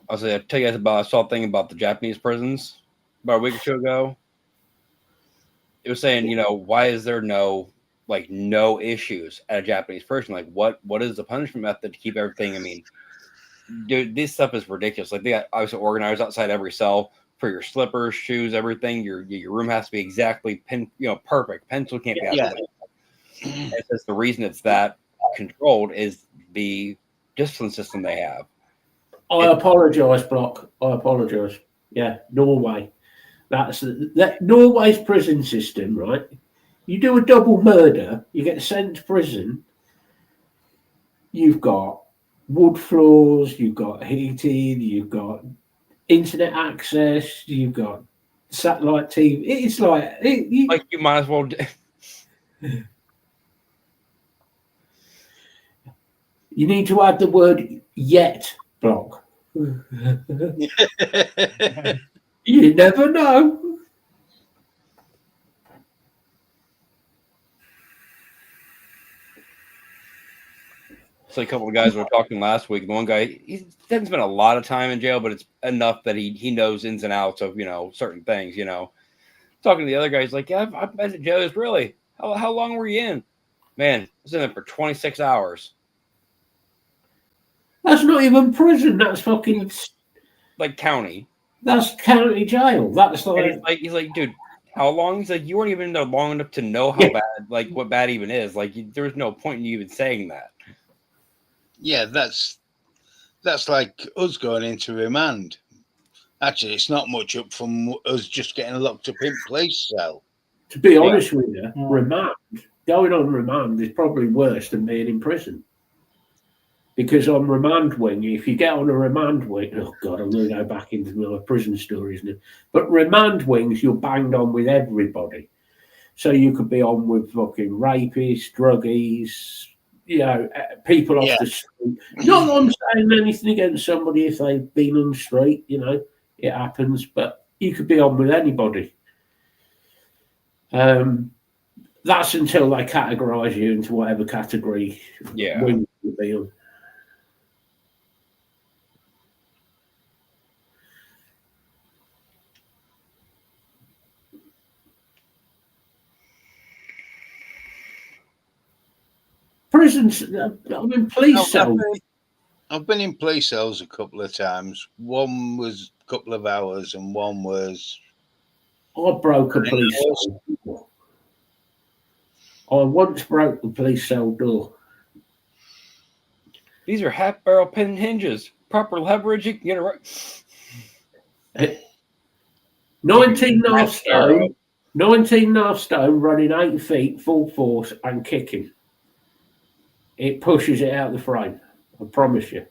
I'll tell you guys I saw a thing about the Japanese prisons about a week or two ago. It was saying, why is there no issues at a Japanese prison? Like, what is the punishment method to keep everything? I mean, dude, this stuff is ridiculous. Like, they got obviously organized outside every cell for your slippers, shoes, everything. Your room has to be exactly perfect. Pencil can't be out of the way. It's just the reason it's that controlled is the discipline system they have. I apologise, Block. I apologise. Yeah, Norway. That Norway's prison system, right? You do a double murder, you get sent to prison. You've got wood floors, you've got heating, you've got internet access, you've got satellite TV. It's like Like, you might as well. You need to add the word "yet," Block. You never know. So a couple of guys were talking last week. The one guy, he hasn't spent a lot of time in jail, but it's enough that he knows ins and outs of certain things. Talking to the other guy, he's like, "Yeah, I've been to jail. Really? How long were you in?" Man, I was in there for 26 hours. That's not even prison. That's fucking. Like, county. That's county jail. That's And like. he's like, dude, how long? He's like, you weren't even there long enough to know how bad, what bad even is. Like, there was no point in you even saying that. Yeah, that's like us going into remand. Actually, it's not much up from us just getting locked up in police cell. To be honest with you, remand. going on remand is probably worse than being in prison. Because on remand wing, if you get on a remand wing, oh God, I'm going to go back into my prison stories now. But remand wings, you're banged on with everybody. So you could be on with fucking rapists, druggies, people off the street. Not that I'm saying anything against somebody if they've been on the street, it happens, but you could be on with anybody. That's until they categorise you into whatever category wing you be on. Prisons, police cells. I've been in police cells a couple of times. One was a couple of hours and one was... I broke a police cell door. I once broke the police cell door. These are half barrel pin hinges. Proper leverage, you can get it right. 19.5 stone. 19.5 stone, running 8 feet, full force and kicking. It pushes it out of the frame. I promise you.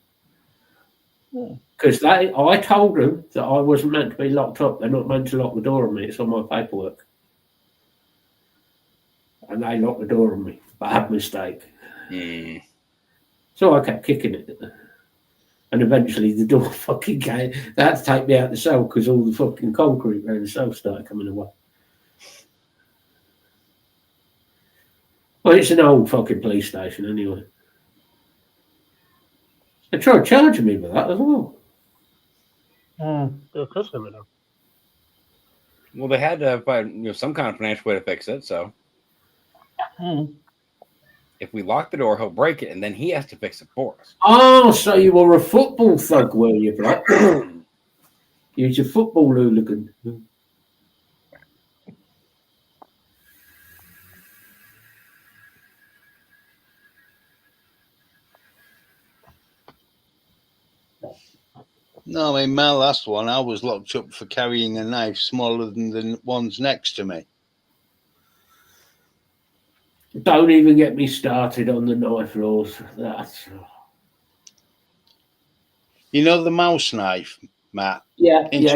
Because I told them that I wasn't meant to be locked up. They're not meant to lock the door on me. It's on my paperwork. And they locked the door on me. Bad mistake. So I kept kicking it. And eventually the door fucking came. They had to take me out of the cell because all the fucking concrete around the cell started coming away. Well, it's an old fucking police station anyway. They tried charging me with that as well. Of course they would have. Well, they had to find some kind of financial way to fix it. So if we lock the door, he'll break it, and then he has to fix it for us. Oh, so you were a football thug, were you, Black? You was a football hooligan. No, I mean, my last one, I was locked up for carrying a knife smaller than the ones next to me. Don't even get me started on the knife laws. You know the mouse knife, Matt? Yeah. Inch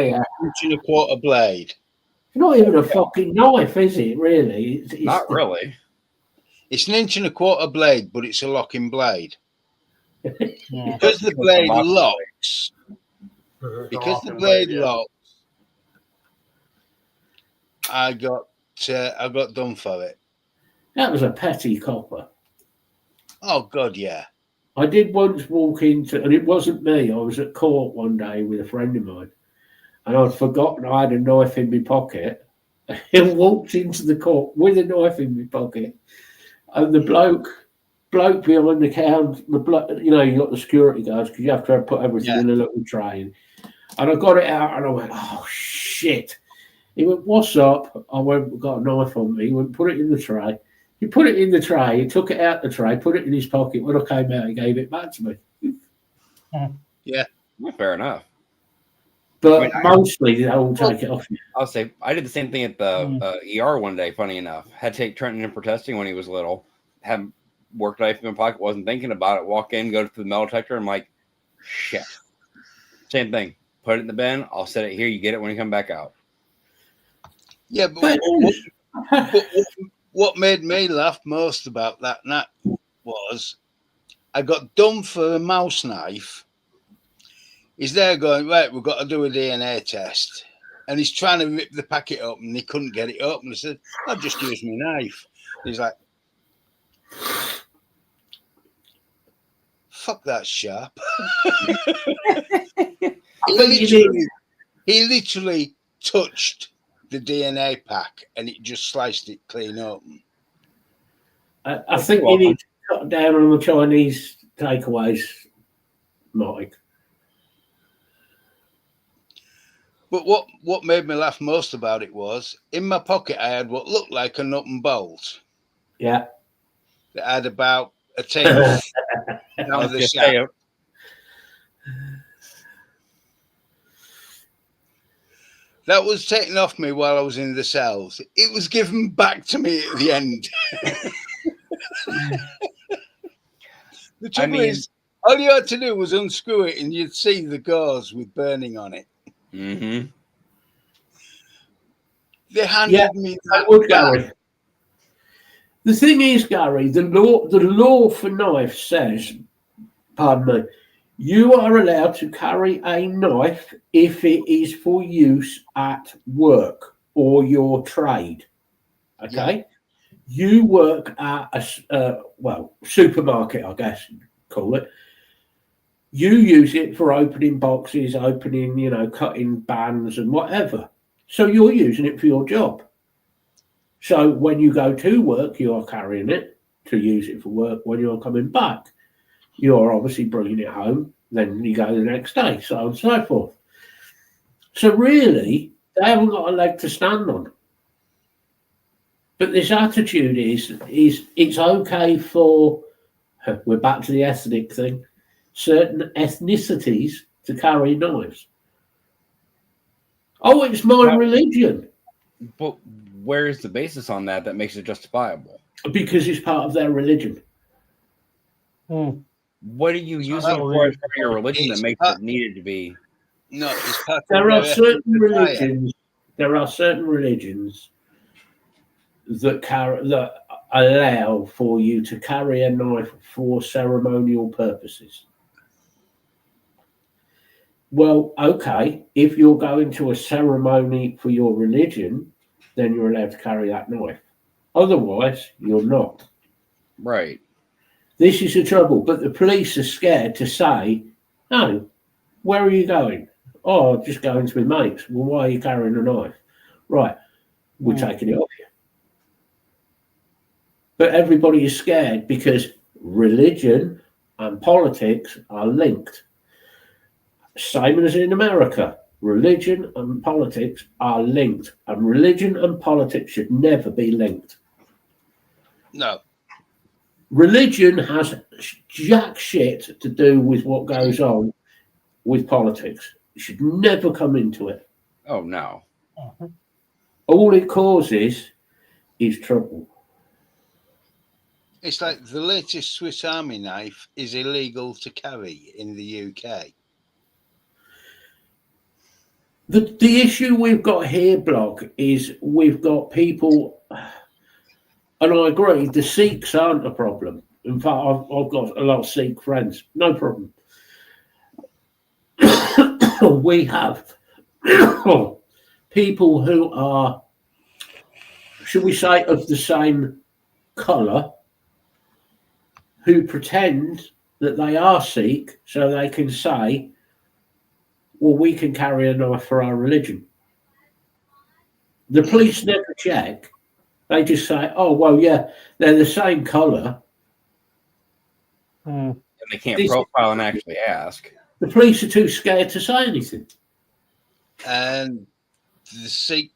and a quarter blade. It's not even a fucking knife, is it, really? It's Not really. It's an inch and a quarter blade, but it's a locking blade. Because the blade locks. Because the blade locks, I got done for it. That was a petty copper. Oh God, yeah. I did once walk into, and it wasn't me. I was at court one day with a friend of mine, and I'd forgotten I had a knife in my pocket. I walked into the court with a knife in my pocket, and the bloke behind the counter, you got the security guards because you have to put everything in a little tray. And I got it out and I went, oh, shit. He went, what's up? I went, got a knife on me. He went, put it in the tray. He put it in the tray. He took it out the tray, put it in his pocket. When I came out, he gave it back to me. Yeah. Well, fair enough. But mostly they all take it off you. I'll say I did the same thing at the ER one day, funny enough. Had to take Trenton in for testing when he was little. Had work knife in my pocket, wasn't thinking about it. Walk in, go to the metal detector. I'm like, shit. Same thing. Put it in the bin. I'll set it here. You get it when you come back out. Yeah, but what made me laugh most about that night was I got done for a mouse knife. He's there going, right, we've got to do a DNA test. And he's trying to rip the packet open and he couldn't get it open. I said, I'll just use my knife. He's like, fuck that sharp. He literally touched the DNA pack and it just sliced it clean open. I think you need to cut down on the Chinese takeaways, Mike. But what made me laugh most about it was in my pocket I had what looked like a nut and bolt. Yeah. That had about a tail down the side. That was taken off me while I was in the cells. It was given back to me at the end. The trouble mean- is, all you had to do was unscrew it, and you'd see the gauze with burning on it. Mm-hmm. They handed me I that would, back. Gary. The thing is, Gary, the law for knives says, pardon me, you are allowed to carry a knife if it is for use at work or your trade. Okay? You work at a supermarket, I guess you'd call it. You use it for opening boxes, cutting bands and whatever. So you're using it for your job. So when you go to work, you are carrying it to use it for work. When you're coming back, you're obviously bringing it home. Then you go the next day, so on and so forth. So really, they haven't got a leg to stand on. But this attitude is it's okay for, we're back to the ethnic thing, certain ethnicities to carry knives. Oh, it's my religion. But where is the basis on that makes it justifiable? Because it's part of their religion. What are you using not for as really- part of your religion that it's makes part- it needed to be? No, it's part of There are their certain attire. religions. There are certain religions that allow for you to carry a knife for ceremonial purposes. Well, okay, if you're going to a ceremony for your religion, then you're allowed to carry that knife. Otherwise, you're not. Right. This is the trouble. But the police are scared to say, "No, where are you going?" "Oh, just going to my mates." "Well, why are you carrying a knife?" "Right, we're taking it off you." But everybody is scared because religion and politics are linked. Same as in America, religion and politics are linked, and religion and politics should never be linked. No, Religion has jack shit to do with what goes on with politics. It should never come into it. Oh no. All it causes is trouble. it's like the latest Swiss Army knife is illegal to carry in the UK. The issue we've got here, Block, is we've got people, and I agree, the Sikhs aren't a problem. In fact, I've got a lot of Sikh friends, no problem. We have people who are, should we say, of the same colour, who pretend that they are Sikh so they can say, well, we can carry a knife for our religion. The police never check. They just say, oh, well, yeah, they're the same colour. And they can't This- profile and actually ask. The police are too scared to say anything. And the Sikh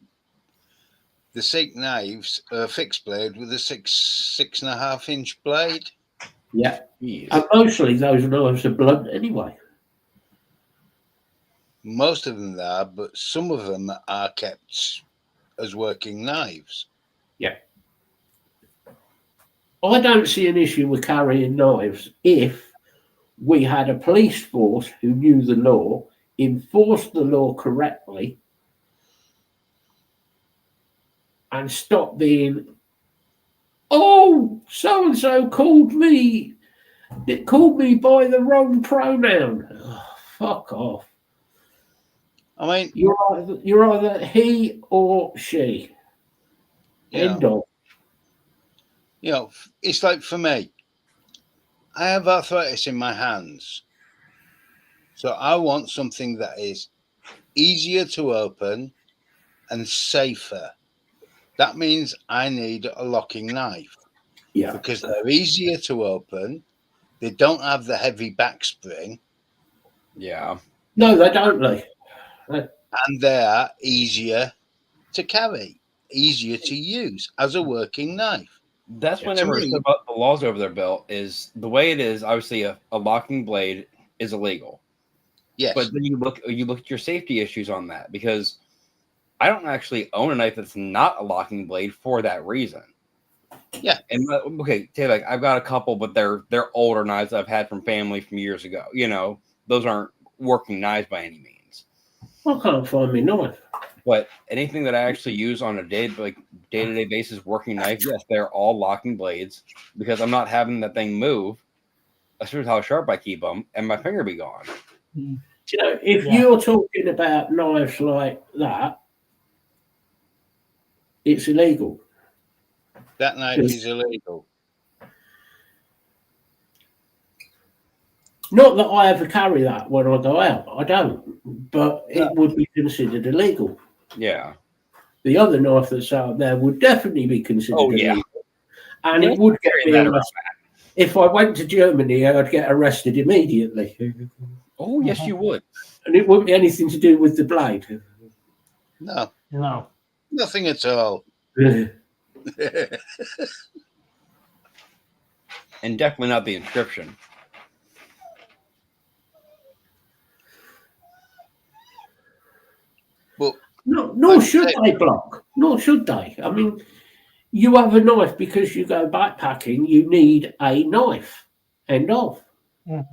knives are fixed blade with a 6.5 inch blade. Yeah. Jeez. And mostly those knives are blunt anyway. Most of them are, but some of them are kept as working knives. I don't see an issue with carrying knives if we had a police force who knew the law, enforced the law correctly, and stopped being, oh, so-and-so called me. It called me by the wrong pronoun. Oh, fuck off. I mean, You're either he or she. End of. you know, it's like for me, I have arthritis in my hands. So I want something that is easier to open and safer. That means I need a locking knife Yeah. because they're easier to open. They don't have the heavy back spring Yeah. No, they don't, Lee. and they are easier to carry, easier to use as a working knife. That's Yeah, whenever to it's me- about the laws over their belt is the way it is. Obviously, a locking blade is illegal, Yes. but then you look at your safety issues on that because I don't actually own a knife that's not a locking blade for that reason. And okay, say like I've got a couple, but they're older knives I've had from family from years ago. You know, those aren't working knives by any means. I can't find my knife. But anything that I actually use on a day-to-day basis, working knife, yes, they're all locking blades because I'm not having that thing move. That's just how sharp I keep them, and my finger be gone. You know, if Yeah. you're talking about knives like that, it's illegal. That knife is illegal. Not that I ever carry that when I go out. I don't, but it would be considered illegal. Yeah. The other knife that's out there would definitely be considered Oh, yeah. illegal. And Yeah, it would get carry me that around. arrested. If I went to Germany, I'd get arrested immediately. Oh, yes, you would. And it wouldn't be anything to do with the blade. No, No. nothing at all. And definitely not the inscription. But Nor should they block. Nor should they. I mean, you have a knife because you go backpacking, you need a knife. End of. Mhm.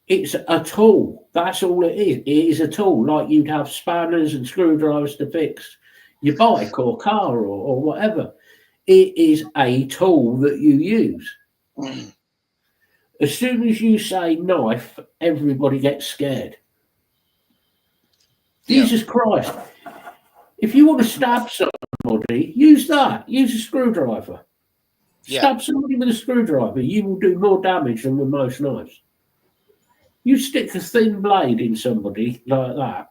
It's a tool. That's all it is. It is a tool, like you'd have spanners and screwdrivers to fix your bike or car or whatever. It is a tool that you use. As soon as you say knife, everybody gets scared. Yeah. Jesus Christ. If you want to stab somebody, use that. Use a screwdriver. Yeah. Stab somebody with a screwdriver. You will do more damage than with most knives. You stick a thin blade in somebody like that,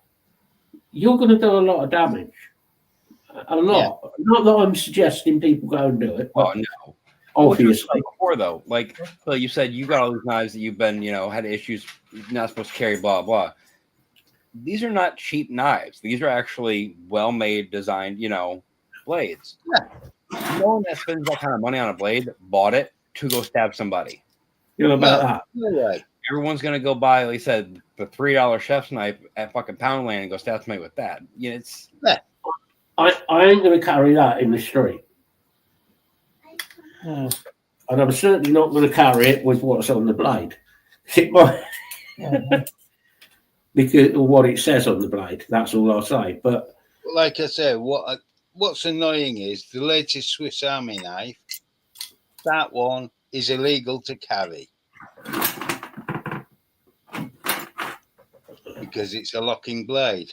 you're going to do a lot of damage. A lot. Not that I'm suggesting people go and do it. Oh, But no. obviously. Before, though, like, so you said you got all these knives that you've been, had issues, you're not supposed to carry, blah, blah. These are not cheap knives. These are actually well-made, designed, blades. Yeah. No one that spends that kind of money on a blade bought it to go stab somebody. You know about that. No way. Everyone's going to go buy, like I said, the $3 chef's knife at fucking Poundland and go stab somebody with that. It's... I ain't going to carry that in the street. Mm. And I'm certainly not going to carry it with what's on the blade. It might, Mhm. because of what it says on the blade. That's all I'll say. But Like I say, what's annoying is the latest Swiss Army knife. That one is illegal to carry because it's a locking blade.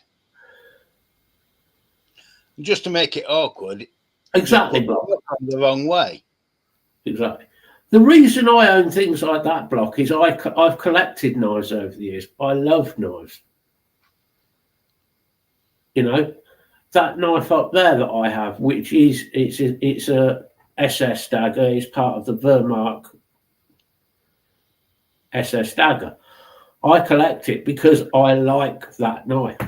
Just to make it awkward, exactly, you Block. put it the wrong way. Exactly. The reason I own things like that, Block, is I've collected knives over the years. I love knives. That knife up there that I have, which is it's a SS dagger, is part of the Wehrmacht SS dagger. I collect it because I like that knife.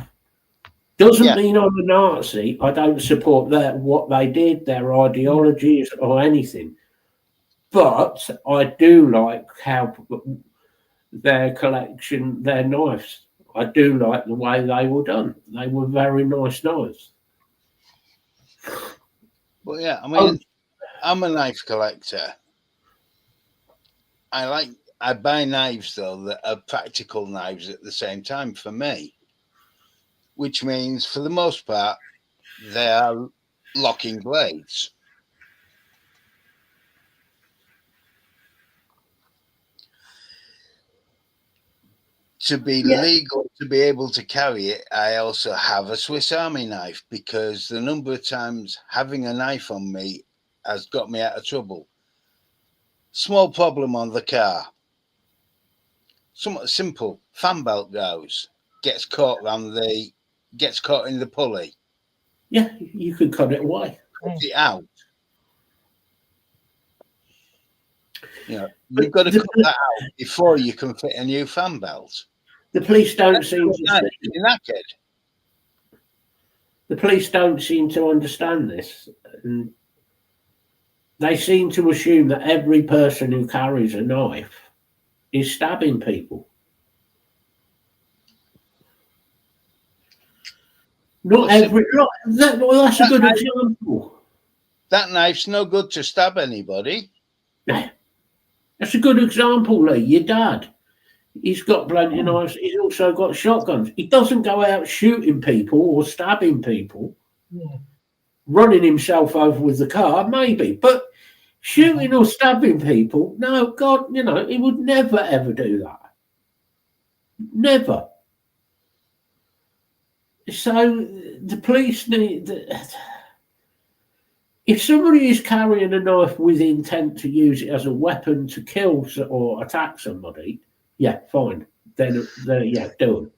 Doesn't mean I'm a Nazi. I don't support what they did, their ideologies, or anything. But I do like how their collection, their knives. I do like the way they were done. They were very nice knives. But yeah, I mean, I'm a knife collector. I buy knives though that are practical knives at the same time for me, which means for the most part they are locking blades. To be legal, to be able to carry it, I also have a Swiss Army knife because the number of times having a knife on me has got me out of trouble. Small problem on the car. Somewhat simple. Fan belt goes, gets caught in the pulley. Yeah, you could cut it away. Cut it out. You've got to cut that out before you can fit a new fan belt. The police don't seem to. You're knackered. The police don't seem to understand this, and they seem to assume that every person who carries a knife is stabbing people. Not every. That's a good example. That knife's no good to stab anybody. That's a good example, Lee. Your dad, he's got plenty of knives. He's also got shotguns. He doesn't go out shooting people or stabbing people, running himself over with the car, maybe. But shooting or stabbing people, no, God, he would never, ever do that. Never. So the police need... If somebody is carrying a knife with intent to use it as a weapon to kill or attack somebody, yeah, fine. Then yeah, do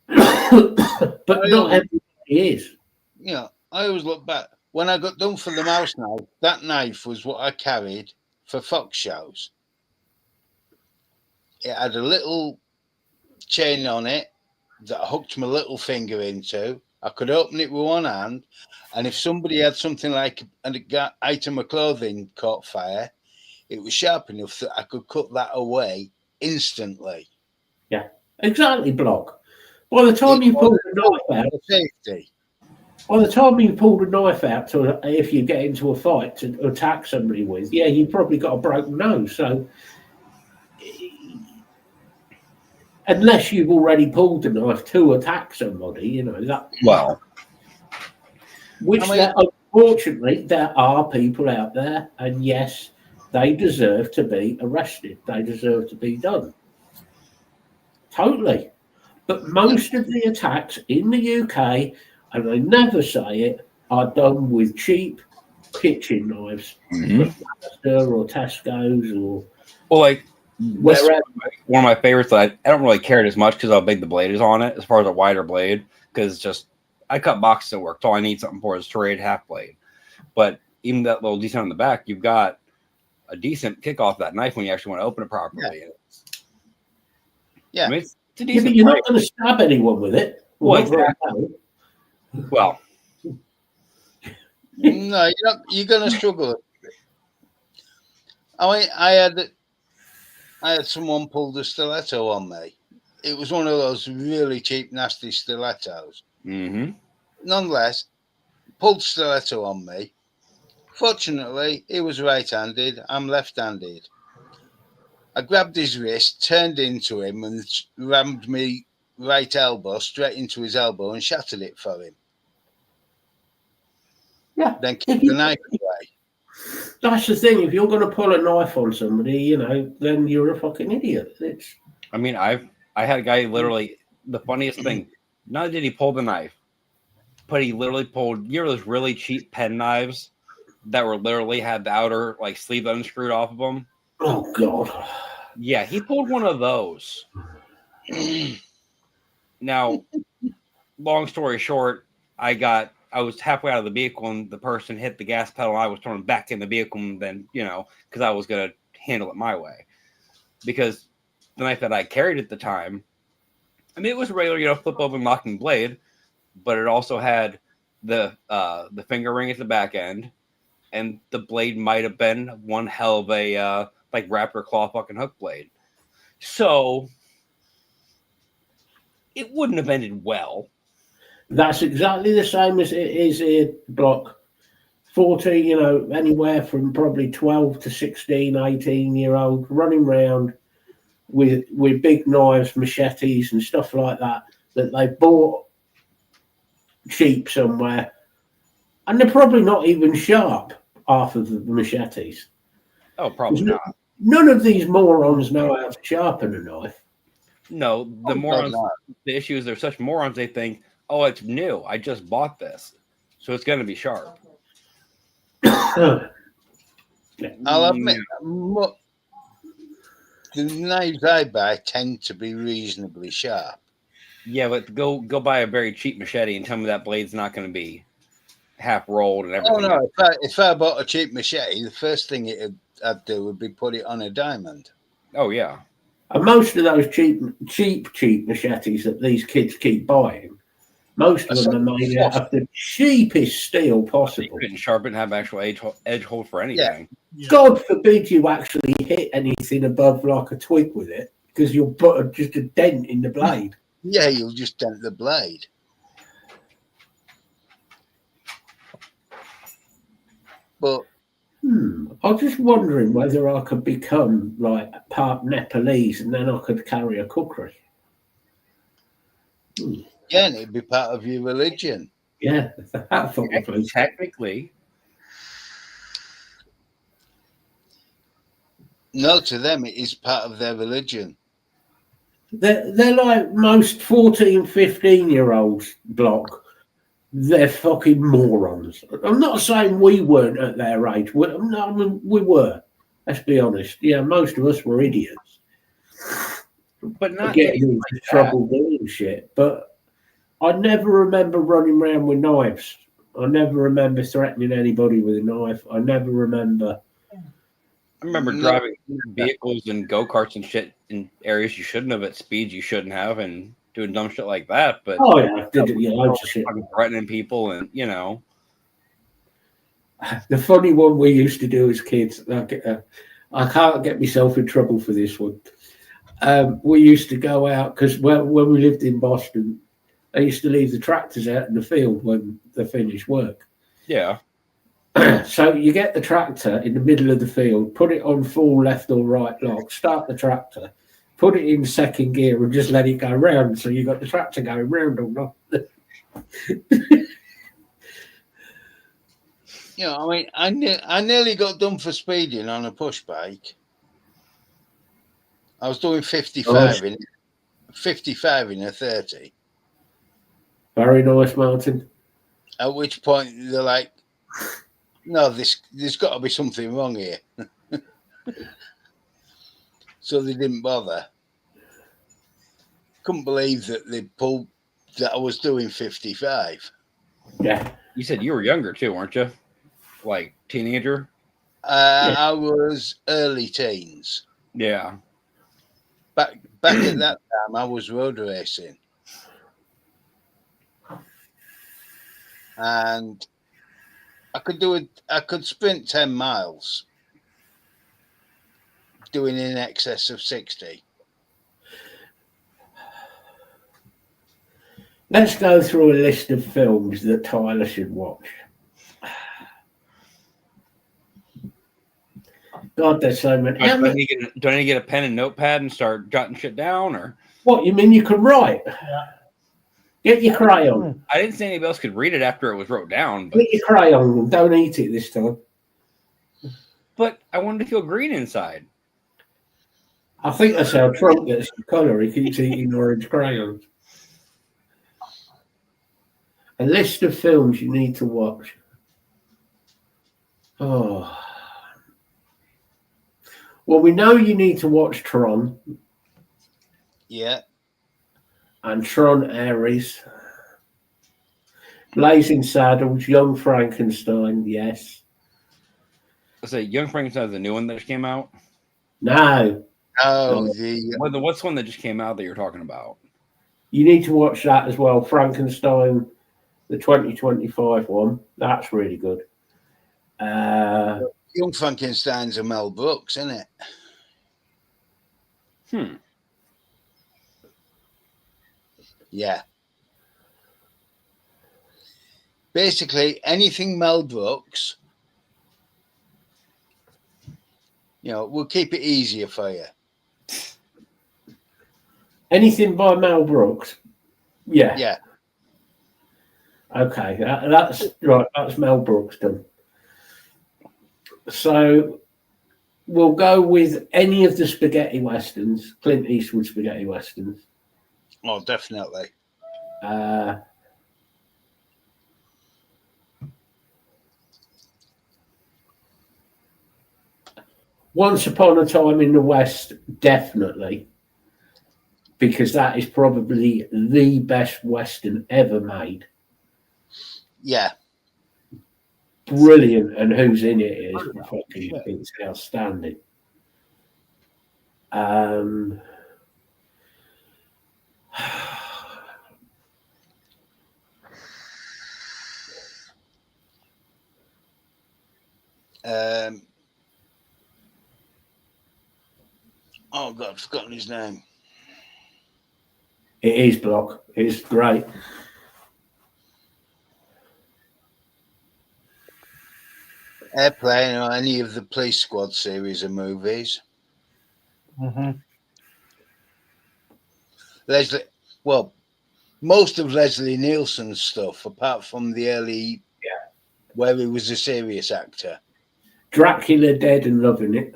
it. But not everybody is. I always look back. When I got done for the mouse knife, that knife was what I carried for fox shows. It had a little chain on it that I hooked my little finger into. I could open it with one hand, and if somebody had something like an item of clothing caught fire, it was sharp enough that I could cut that away instantly. Yeah, exactly, Block. By the time you pull the knife out, safety. By the time you pull the knife out, if you get into a fight to attack somebody with, yeah, you've probably got a broken nose. So, unless you've already pulled the knife to attack somebody, that. Well, unfortunately, there are people out there, and yes, they deserve to be arrested. They deserve to be done. Totally. But most of the attacks in the UK, and I never say it, are done with cheap kitchen knives, or Tesco's, or wherever. One of my favorites that I don't really care as much because how big the blade is on it, as far as a wider blade, because just I cut boxes at work. So all I need something for is straight half blade. But even that little decent on the back, you've got a decent kick off that knife when you actually want to open it properly. Yeah. I mean, it's a decent but you're not going to stab anyone with it. Well, exactly. Well, no, you're going to struggle. I had someone pull the stiletto on me. It was one of those really cheap, nasty stilettos. Mm-hmm. Nonetheless, pulled stiletto on me. Fortunately, he was right-handed. I'm left-handed. I grabbed his wrist, turned into him, and rammed me right elbow straight into his elbow and shattered it for him. Yeah. Then kicked the knife away. That's the thing. If you're going to pull a knife on somebody, then you're a fucking idiot. I mean, I had a guy literally. The funniest thing. Not did he pull the knife, but he literally pulled. You know those really cheap pen knives that were literally had the outer sleeve unscrewed off of them. Oh God. Yeah, he pulled one of those. Now, long story short, I was halfway out of the vehicle and the person hit the gas pedal. And I was thrown back in the vehicle and then, because I was going to handle it my way. Because the knife that I carried at the time, I mean, it was a regular, flip over locking blade, but it also had the finger ring at the back end, and the blade might have been one hell of a raptor claw fucking hook blade. So it wouldn't have ended well. That's exactly the same as it is here, Block. 40, anywhere from probably 12 to 16, 18-year-old running around with big knives, machetes and stuff like that they bought cheap somewhere. And they're probably not even sharp, half of the machetes. Oh, probably not. None of these morons know how to sharpen a knife. No, the issue is they're such morons, they think, oh, it's new. I just bought this. So it's going to be sharp. I'll admit, the knives I buy tend to be reasonably sharp. Yeah, but go buy a very cheap machete and tell me that blade's not going to be half rolled and everything. Oh, no. If I bought a cheap machete, the first thing I'd do would be put it on a diamond. Oh, yeah. And most of those cheap machetes that these kids keep buying, most of them are made out of the cheapest steel possible. You couldn't sharpen and have actual edge hold for anything. Yeah. God forbid you actually hit anything above like a twig with it, because you'll put just a dent in the blade. Yeah, you'll just dent the blade. But I was just wondering whether I could become like part Nepalese and then I could carry a kukri. yeah, and it'd be part of your religion. Yeah, that probably. Technically, No, to them, it is part of their religion. They're like most 14, 15-year-olds, Block. They're fucking morons. I'm not saying we weren't at their age. I mean, we were. Let's be honest. Yeah, most of us were idiots. but not Getting anything into like trouble doing shit. But I never remember running around with knives. I never remember threatening anybody with a knife. I never remember. I remember No. driving vehicles and go-karts and shit in areas you shouldn't have, at speeds you shouldn't have, and doing dumb shit like that. But Oh, yeah, I did it. Yeah, loads of shit. fucking threatening people, and The funny one we used to do as kids, I can't get myself in trouble for this one. We used to go out because when we lived in Boston, they used to leave the tractors out in the field when they finished work. yeah. So you get the tractor in the middle of the field, put it on full left or right lock, start the tractor, put it in second gear and just let it go round. So you got the tractor going round all night. You know, I mean, I nearly got done for speeding on a push bike. I was doing 55 in a 30. Very nice, Martin. At which point they're like, "No, there's got to be something wrong here." So they didn't bother. Couldn't believe that they pulled that I was doing 55. Yeah. You said you were younger too, weren't you? Like teenager? I was early teens. Yeah. Back at that time, I was road racing, and I could do it. I could sprint 10 miles, doing in excess of 60. Let's go through a list of films that Tyler should watch. God, there's so many. Do I need to get a pen and notepad and start jotting shit down, or What, you mean you can write? Get your crayon. I didn't say anybody else could read it after it was wrote down, but Get your crayon and don't eat it this time. I wanted to feel green inside. I think that's how Trump gets the colour. He keeps eating orange crayons. A list of films you need to watch. Oh. Well, we know you need to watch Tron Yeah, and Tron Ares. Blazing Saddles, Young Frankenstein, yes. I say Young Frankenstein is the new one that just came out. No. oh, What's the one that just came out that you're talking about? You need to watch that as well. Frankenstein, the 2025 one. That's really good. Young Frankenstein's a Mel Brooks, isn't it? Yeah. Basically, anything Mel Brooks, we'll keep it easier for you. Anything by Mel Brooks? Yeah. Yeah. Okay, that's right. That's Mel Brooks done. So we'll go with any of the spaghetti westerns, Clint Eastwood spaghetti westerns. Oh, definitely. Once Upon a Time in the West, definitely, because that is probably the best western ever made. Yeah. Brilliant, and who's in it is fucking, it's outstanding. Oh God, I've forgotten his name. It is Block. It's great. Airplane or any of the Police Squad series of movies. Leslie, well, most of Leslie Nielsen's stuff, apart from the early, where he was a serious actor. Dracula Dead and loving it.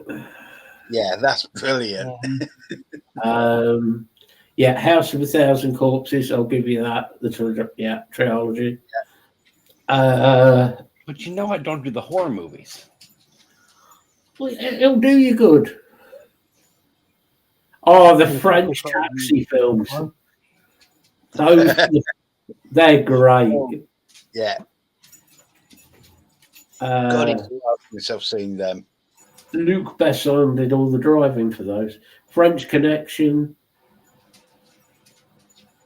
Yeah, that's brilliant. House of a Thousand Corpses. I'll give you that. The trilogy. But you know I don't do the horror movies. Well, it'll do you good. Oh, the French taxi films. Those, they're great. Yeah. God, I've seen them. Luc Besson did all the driving for those. French Connection.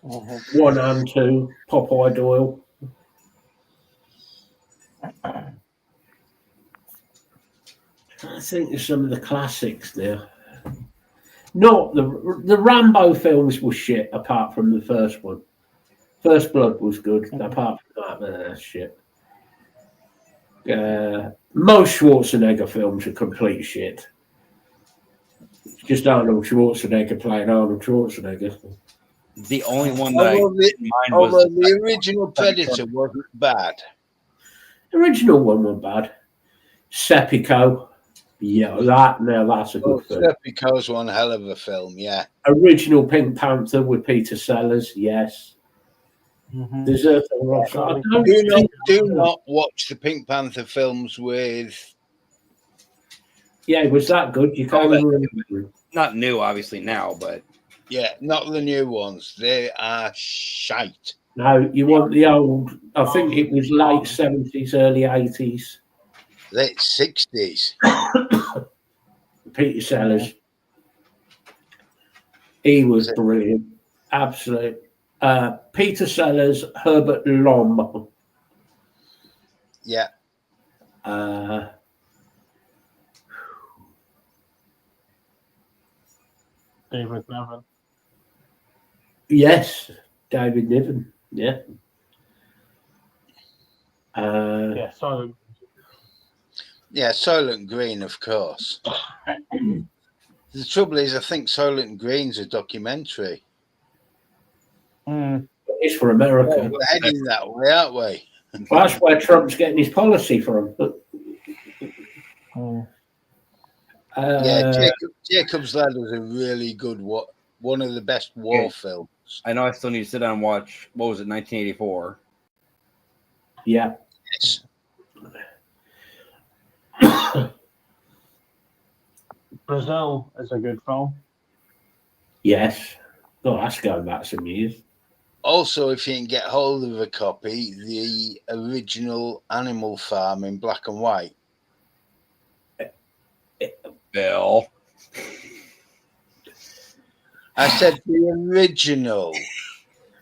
1 and 2. Popeye Doyle. I think there's some of the classics now. Not the Rambo films were shit apart from the first one. First Blood was good. Apart from that, that's shit. Most Schwarzenegger films are complete shit. It's just Arnold Schwarzenegger playing Arnold Schwarzenegger. The only one that although the original Predator wasn't bad. The original one was bad. Seppico. Yeah, that's a good film. Seppico's one hell of a film, yeah. Original Pink Panther with Peter Sellers, yes. Desert of Rock. Do not watch the Pink Panther films with. Yeah, was that good? You can't remember. Not new, obviously now, but Yeah, not the new ones. They are shite. No, you want the old. I think it was late 70s, early 80s. Late 60s. Peter Sellers. He was brilliant. Absolute. Peter Sellers, Herbert Lom. Yeah. David Niven. Yes, David Niven. Yeah. Yeah, sorry. Yeah, Soylent Green, of course. The trouble is, I think Soylent Green's a documentary. It's for America. We're heading that way, aren't we? Well, that's where Trump's getting his policy from. Jacob's Ladder is a really good one of the best war films. I know I still need to sit down and watch, what was it, 1984? Yeah. Yes. Brazil is a good film. Yes. Oh, that's going back some years. Also, if you can get hold of a copy, the original Animal Farm in black and white. Bill. I said the original.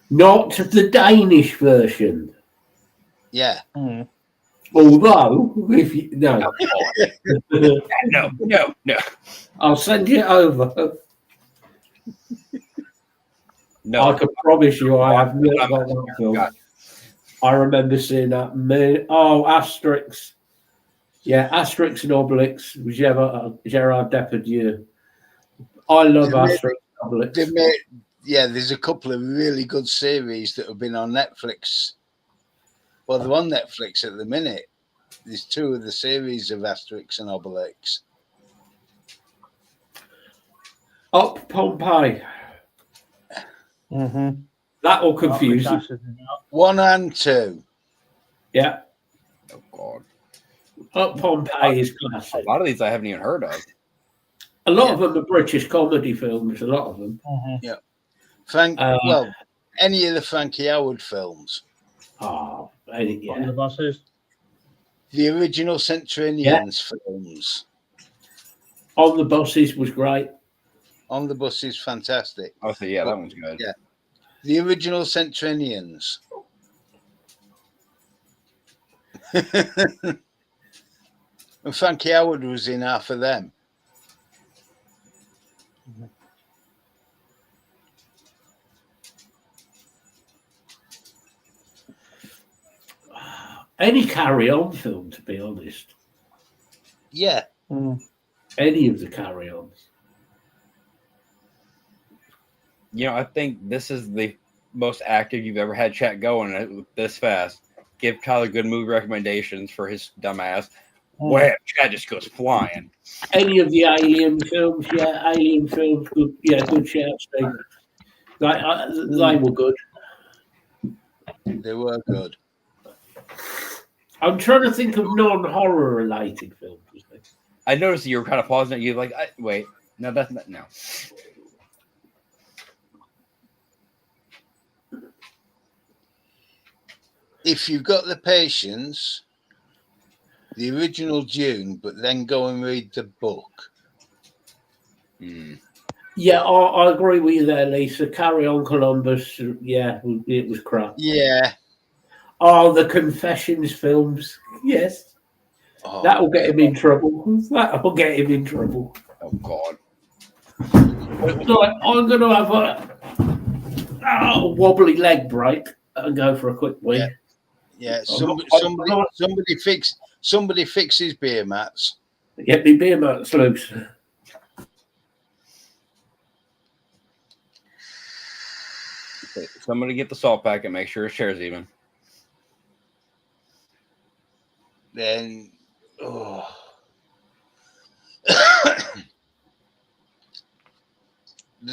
Not the Danish version. Yeah. Although, if you, no. No. I'll send you over. No. I can promise you I have not got that film. I remember seeing that. Asterix. Yeah, Asterix and Obelix with Gerard Depardieu. I love Asterix and Obelix. There's a couple of really good series that have been on Netflix. Well, they're on Netflix at the minute. There's 2 of the series of Asterix and Obelix. Up Pompeii. That will confuse you. 1 and 2. Yeah. Oh, God. Up Pompeii is classic. A lot of these I haven't even heard of. A lot of them are British comedy films, a lot of them. Yeah. Any of the Frankie Howard films. Oh, On the buses. The original Centurions films. On the Buses was great. On the Bus is fantastic. Oh, so yeah, that one's good. Yeah. The original Centurions. And Frankie Howard was in half of them. Any Carry-On film, to be honest. Yeah. Any of the Carry-Ons. You know, I think this is the most active you've ever had chat going this fast. Give Tyler good movie recommendations for his dumbass. Wham! Chat just goes flying. Any of the Alien films, yeah, Alien films, good, yeah, good shout, Steve. They were good. They were good. I'm trying to think of non-horror related films. I noticed you were kind of pausing at you like, wait, no, that's not, no. If you've got the patience, the original Dune, but then go and read the book. Yeah, I agree with you there, Lisa. Carry On Columbus, yeah, it was crap. Yeah. Oh, the Confessions films, yes. Oh, That'll get him in trouble. That'll get him in trouble. Oh, God. So I'm going to have a wobbly leg break and go for a quick wee. Yeah. Somebody fix his beer mats. Get me beer mats loose. Somebody get the salt packet, make sure his chair's even. Then, the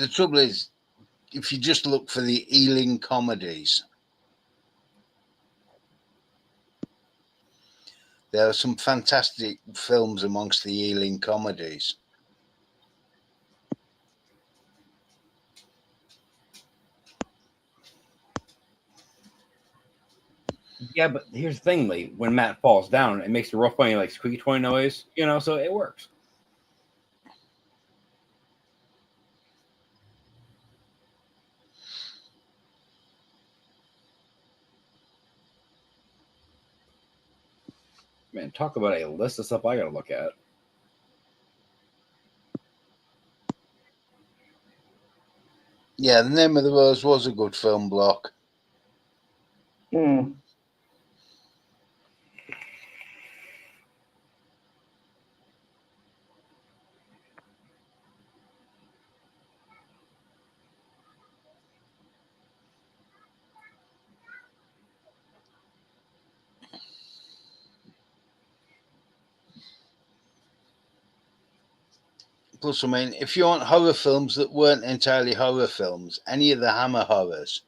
trouble is, if you just look for the Ealing comedies, there are some fantastic films amongst the Ealing comedies. Yeah, but here's the thing, Lee. When Matt falls down, it makes a real funny, like, squeaky toy noise, you know, so it works. Man, talk about a list of stuff I gotta look at. Yeah, The Name of the Rose was a good film block. Plus, I mean, if you want horror films that weren't entirely horror films, any of the Hammer horrors.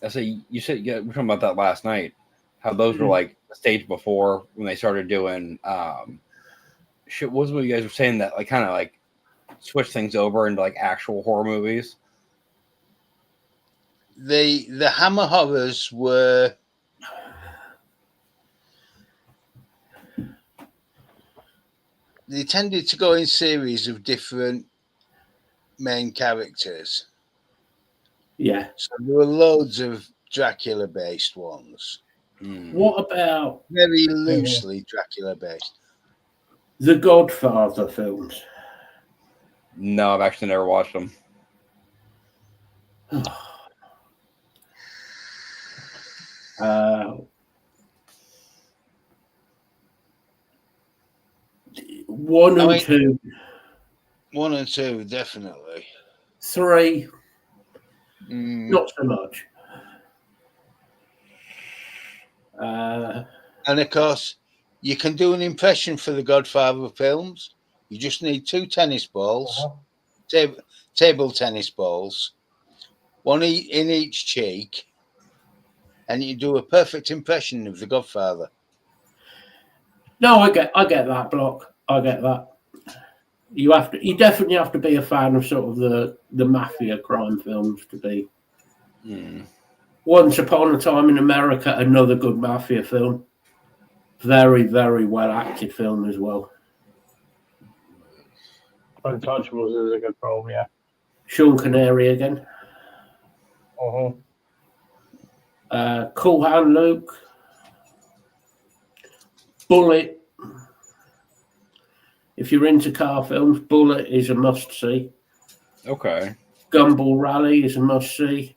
I say you said, yeah, we were talking about that last night. How those were like the stage before when they started doing shit. What was what you guys were saying that like kind of like switch things over into like actual horror movies? The Hammer horrors were they tended to go in series of different main characters. Yeah. So there were loads of Dracula-based ones. What about Very loosely Dracula-based. the Godfather films? No, I've actually never watched them. One and two. 1 and 2, definitely. 3, not so much. And of course, you can do an impression for the Godfather films. You just need 2 tennis balls, table tennis balls, one in each cheek, and you do a perfect impression of the Godfather. No, I get that, Block. I get that. You definitely have to be a fan of sort of the mafia crime films to be. Once Upon a Time in America, another good mafia film. Very, very well acted film as well. Untouchables is a good film, yeah. Sean Connery again. Cool Hand Luke. Bullet. If you're into car films, Bullet is a must-see. Okay. Gumball Rally is a must-see.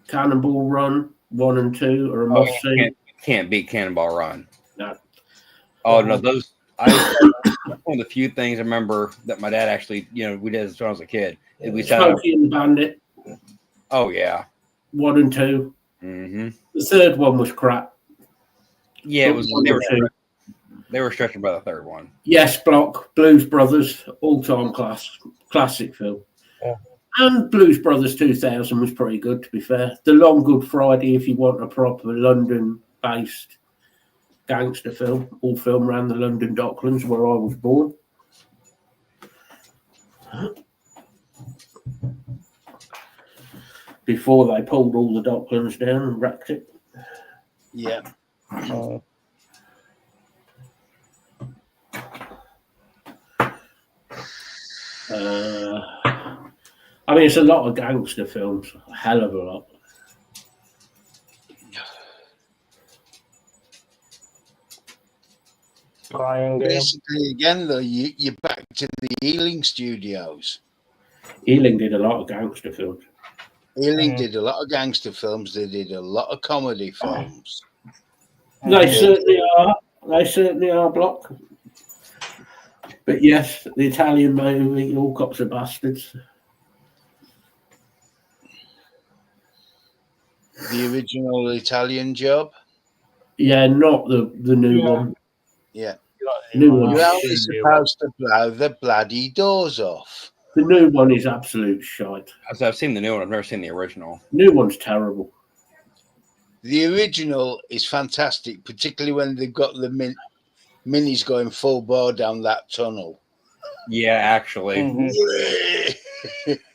Cannonball Run 1 and 2 are a must-see. Can't can't beat Cannonball Run. No. Oh no, those one of the few things I remember that my dad actually, we did as when I was a kid. We sat out. Smokey and the Bandit, Oh yeah. 1 and 2. Mm-hmm. The third one was crap. Yeah, it was. One and two. They were stretching by the third one. Yes, Block, Blues Brothers, all-time classic film. Yeah. And Blues Brothers 2000 was pretty good, to be fair. The Long Good Friday, if you want a proper London-based gangster film, all filmed around the London Docklands, where I was born. Before they pulled all the Docklands down and wrecked it. Yeah. I mean, it's a lot of gangster films, a hell of a lot. Triangle. Basically, again, though, you're back to the Ealing Studios. Ealing did a lot of gangster films. Ealing did a lot of gangster films. They did a lot of comedy films. They certainly are. They certainly are, Block. But yes, the Italian movie, All Cops Are Bastards. The original Italian Job. Yeah, not the new one. Yeah. New one. You're only supposed to blow the bloody doors off. The new one is absolute shite. I've seen the new one. I've never seen the original. New one's terrible. The original is fantastic, particularly when they've got the minis going full bore down that tunnel. Yeah, actually.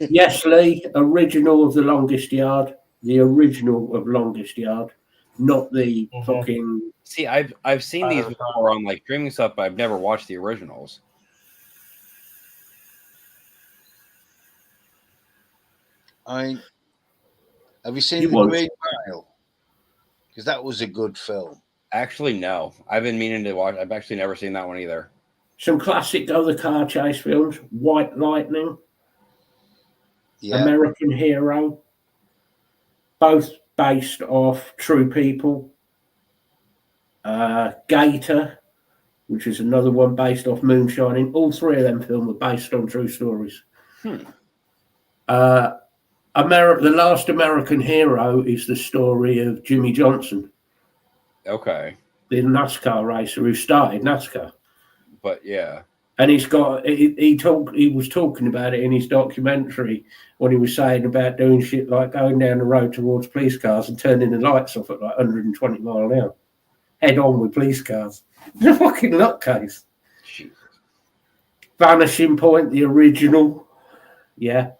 Yes, Lee, original of The Longest Yard. The original of Longest Yard, not the fucking. See, I've seen these before on like streaming stuff, but I've never watched the originals. Have you seen You The won't. Green Mile? Because that was a good film. Actually, no. I've been meaning to watch. I've actually never seen that one either. Some classic other car chase films: White Lightning, Yeah. American Hero, both based off true people. Gator, which is another one based off Moonshining. All three of them films are based on true stories. The Last American Hero is the story of Jimmy Johnson, Okay, the NASCAR racer who started NASCAR. but yeah, And he's got he was talking about it in his documentary when he was saying about doing shit like going down the road towards police cars and turning the lights off at like 120 mile an hour, head on with police cars. The fucking nutcase. Vanishing Point, the original. Yeah,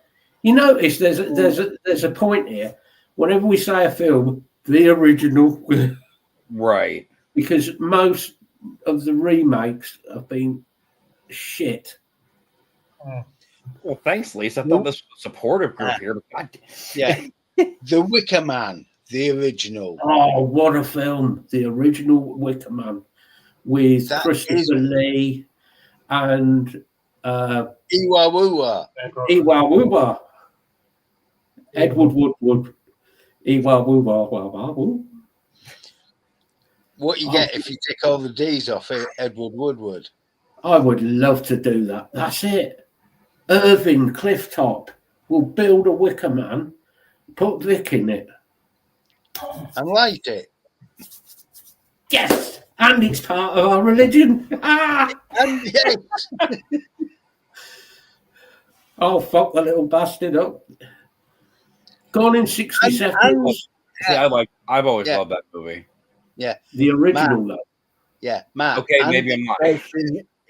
you notice there's a point here. Whenever we say a film, the original, right. because most of the remakes have been shit. Well, thanks, Lisa. I thought this was a supportive group here. But God, Yeah. The Wicker Man, the original. Oh, what a film! The original Wicker Man with That Christopher is- Lee and Iwa Wua. Iwa Wuba, Edward Woodward, Iwa Wuba, Wuba, Woo. What you get if you take all the D's off Edward Woodward. I would love to do that. That's it. Irving Clifftop will build a Wicker Man, put Vic in it. And light it. Yes, and it's part of our religion. Ah! And yes, Oh, fuck the little bastard up. Gone in 60 seconds. see, I've always Yeah. loved that movie. The original, though. yeah, Matt. Okay, and maybe I'm not.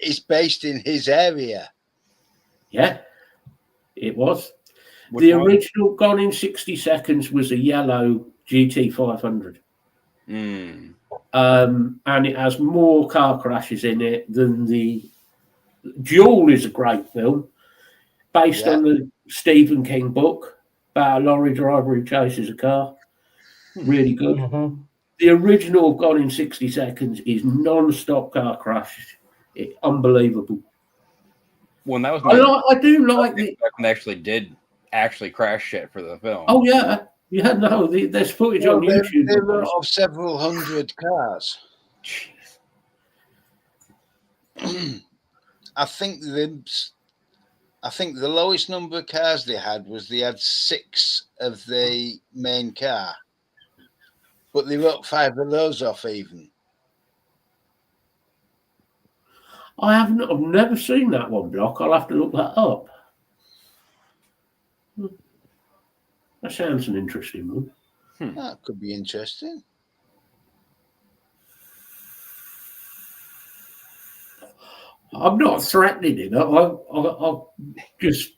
It's based in his area. Yeah, it was. Which The one? original Gone in 60 Seconds was a yellow GT 500. Mm. And it has more car crashes in it than the Duel is a great film based Yeah. on the Stephen King book about a lorry driver who chases a car. Really good. The original Gone in 60 Seconds is non-stop car crash. It's unbelievable. When that was I do like it. back when they actually did crash shit for the film. Oh yeah, Yeah, no, there's footage on They YouTube. of were this. of several hundred cars. Jeez. I think the lowest number of cars they had had 6 of the main car, but they wrote 5 of those off even. I've never seen that one, Block. I'll have to look that up. That sounds an interesting one. That could be interesting. I'm not threatening him. I'm just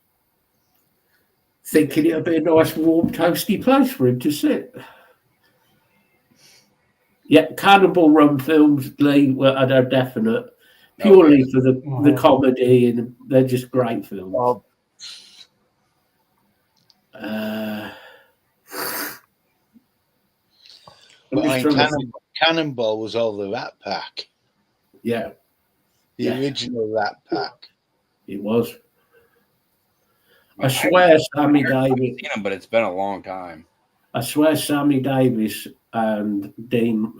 thinking it'd be a nice, warm, toasty place for him to sit. Yeah, Cannonball Run films, Lee, are definite. Purely for the comedy, and they're just great films. Oh. But I mean, Cannonball was all the Rat Pack. Yeah. The original Rat Pack. It was. I swear Sammy Davis. I've seen him, but it's been a long time. I swear Sammy Davis and Dean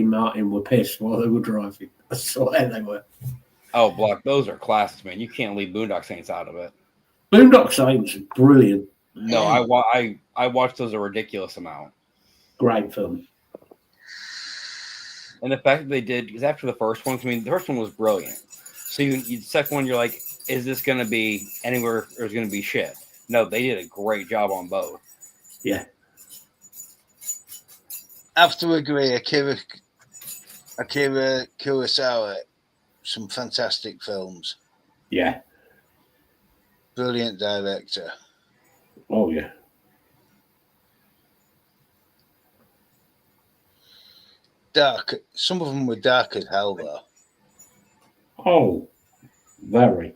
Martin were pissed while they were driving. I swear they were. Oh, Block, those are classics, man. You can't leave Boondock Saints out of it. Boondock Saints, brilliant. No, I watched those a ridiculous amount. Great film. And the fact that they did, because after the first one, I mean, the first one was brilliant. So the second one, you're like, is this going to be anywhere or is it going to be shit? No, they did a great job on both. Yeah. I have to agree, Akira Kurosawa, some fantastic films. Yeah. Brilliant director. Oh, yeah. Dark. Some of them were dark as hell, though. Oh, very.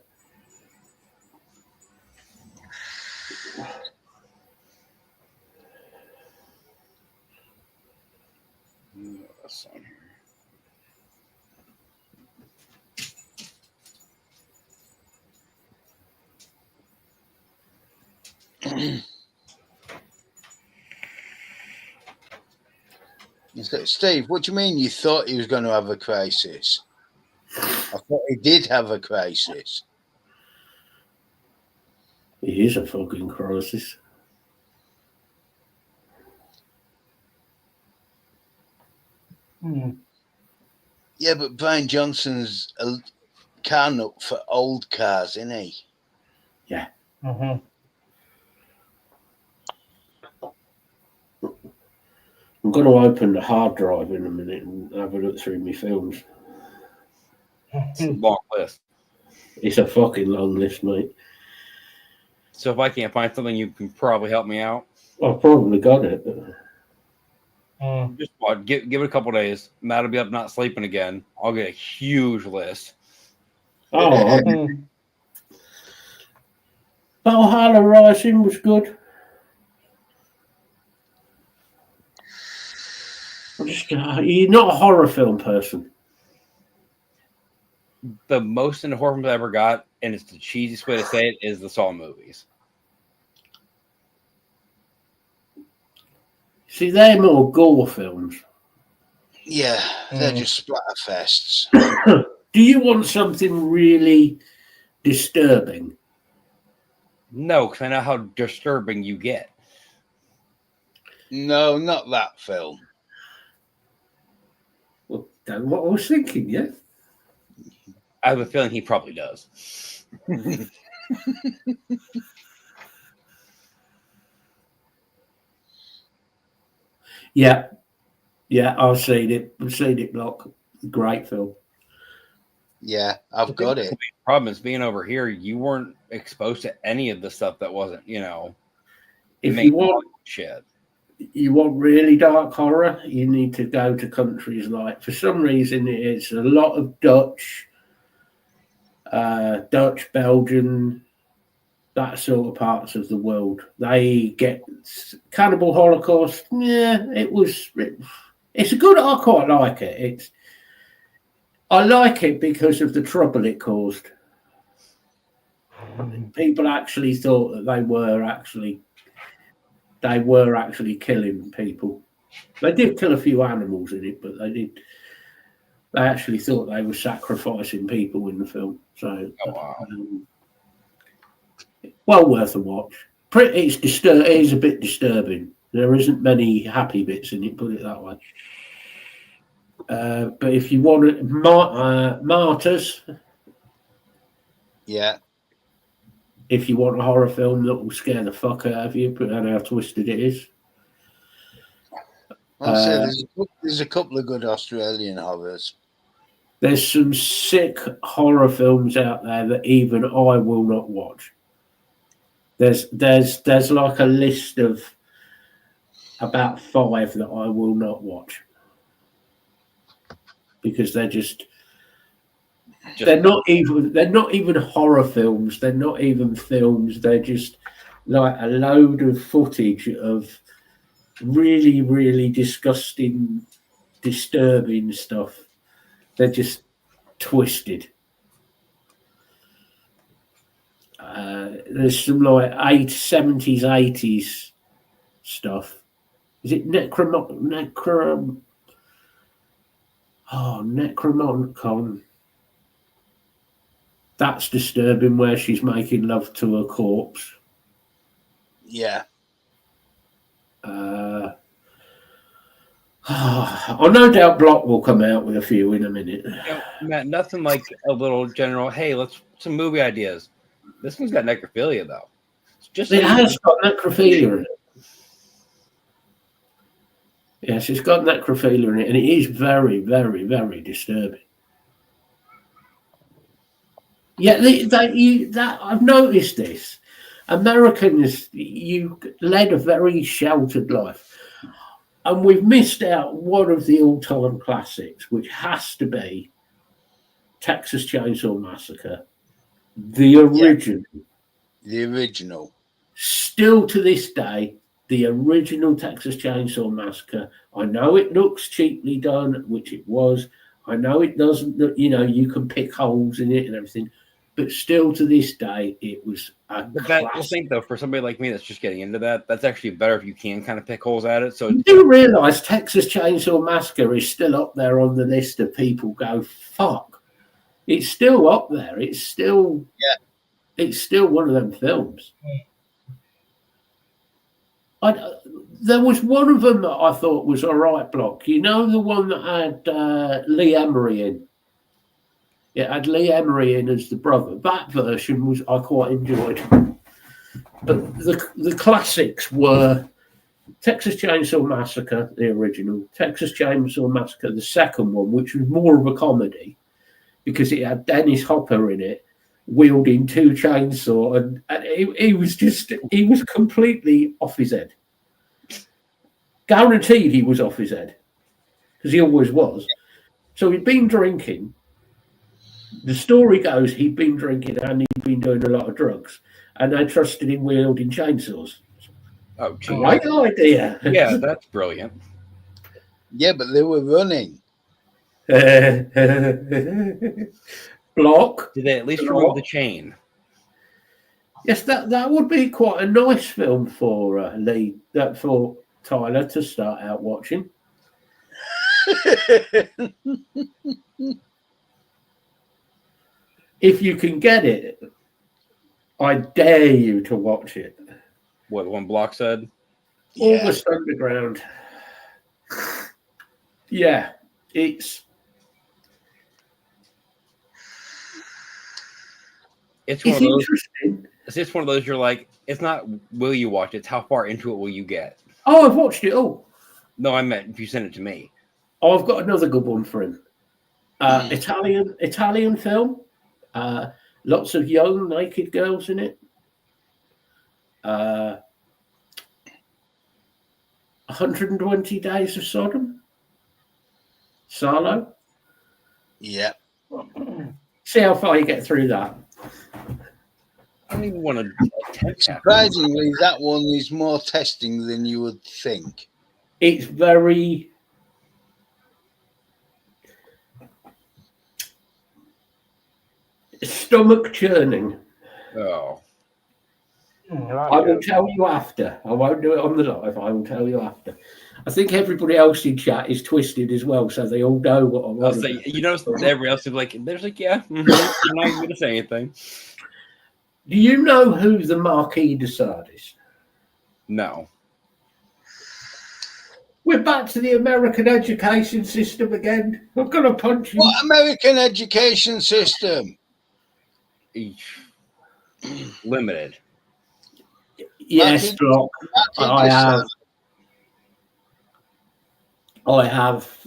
That's on here. Steve, what do you mean you thought he was going to have a crisis? I thought he did have a crisis. It is a fucking crisis. Yeah, but Brian Johnson's a car nut for old cars, isn't he? Yeah. Mm-hmm. I'm going to open the hard drive in a minute and have a look through my films. It's a long list. It's a fucking long list, mate. So if I can't find something, you can probably help me out. I've probably got it. Just give it a couple days. Matt will be up not sleeping again. I'll get a huge list. Oh, Valhalla Rising was good. You're not a horror film person. The most into horror films I ever got, and it's the cheesiest way to say it, is the Saw movies. See, they're more gore films. Yeah, they're just splatter fests. Do you want something really disturbing? No, because I know how disturbing you get. No, not that film. Well, that's what I was thinking, yeah. I have a feeling he probably does. Yeah. Yeah, I've seen it. I've seen it, Block. Great film. Yeah, I've got it. The problem is being over here, you weren't exposed to any of the stuff that wasn't, If you want shit. You want really dark horror, you need to go to countries like, for some reason, it's a lot of Dutch, Belgian, that sort of parts of the world. They get Cannibal Holocaust. Yeah, it's a good. I quite like it. I like it because of the trouble it caused. People actually thought that they were actually they were actually killing people. They did kill a few animals in it, but they actually thought they were sacrificing people in the film. So, Oh, wow. well worth a watch. It is a bit disturbing. There isn't many happy bits in it, put it that way. But if you want it, Martyrs, Yeah. if you want a horror film that will scare the fuck out of you, but I know how twisted it is. I'll say there's a couple of good Australian horrors. There's some sick horror films out there that even I will not watch. There's like a list of about 5 that I will not watch because they're not even horror films. They're not even films. They're just like a load of footage of really, really disgusting, disturbing stuff. They're just twisted. There's some like 70s, 80s stuff. Is it Necromoncon? That's disturbing, where she's making love to a corpse. Yeah. No doubt Block will come out with a few in a minute. Matt, nothing like a little general, hey, let's some movie ideas. This one's got necrophilia, though. It has got necrophilia in it. Yes, it's got necrophilia in it, and it is very, very, very disturbing. Yeah, I've noticed this. Americans, you led a very sheltered life, and we've missed out one of the all-time classics, which has to be Texas Chainsaw Massacre, the original. The original. Still to this day, the original Texas Chainsaw Massacre. I know it looks cheaply done, which it was. I know it doesn't look, you can pick holes in it and everything. But still to this day, it was a classic. I think, though, for somebody like me that's just getting into that, that's actually better if you can kind of pick holes at it. So you do realise Texas Chainsaw Massacre is still up there on the list of people go, fuck. It's still up there. It's still one of them films. There was one of them that I thought was all right, Block. You know, the one that had Lee Emery in? It had Lee Emery in as the brother. That version I quite enjoyed. But the classics were Texas Chainsaw Massacre, the original, Texas Chainsaw Massacre, the second one, which was more of a comedy because it had Dennis Hopper in it, wielding 2 chainsaws, and he was completely off his head. Guaranteed he was off his head because he always was. So he'd been drinking. The story goes he'd been drinking and he'd been doing a lot of drugs, and they trusted him wielding chainsaws. Oh, geez. Great idea. Yeah, that's brilliant. Yeah, but they were running. Block. Did they at least remove the chain? Yes, that would be quite a nice film for for Tyler to start out watching. If you can get it, I dare you to watch it. What one Block said? Yeah. August Underground. Yeah, it's one it's of those. interesting. It's one of those. You're like, it's not will you watch it? It's how far into it will you get? Oh, I've watched it all. No, I meant if you send it to me. Oh, I've got another good one for him. Italian film. Lots of young naked girls in it. 120 Days of Sodom. Salo. Yeah. See how far you get through that. I don't even want to attempt that. Surprisingly, that one is more testing than you would think. It's very stomach churning. Oh, I will tell you after. I won't do it on the live. I will tell you after. I think everybody else in chat is twisted as well, so they all know what I'm I'll on say, about. you know, everybody else is like, there's like, yeah, I'm not even going to say anything. Do you know who the Marquis de Sade is? No. We're back to the American education system again. I'm going to punch you. What American education system? Limited. Yes, Brock. I have.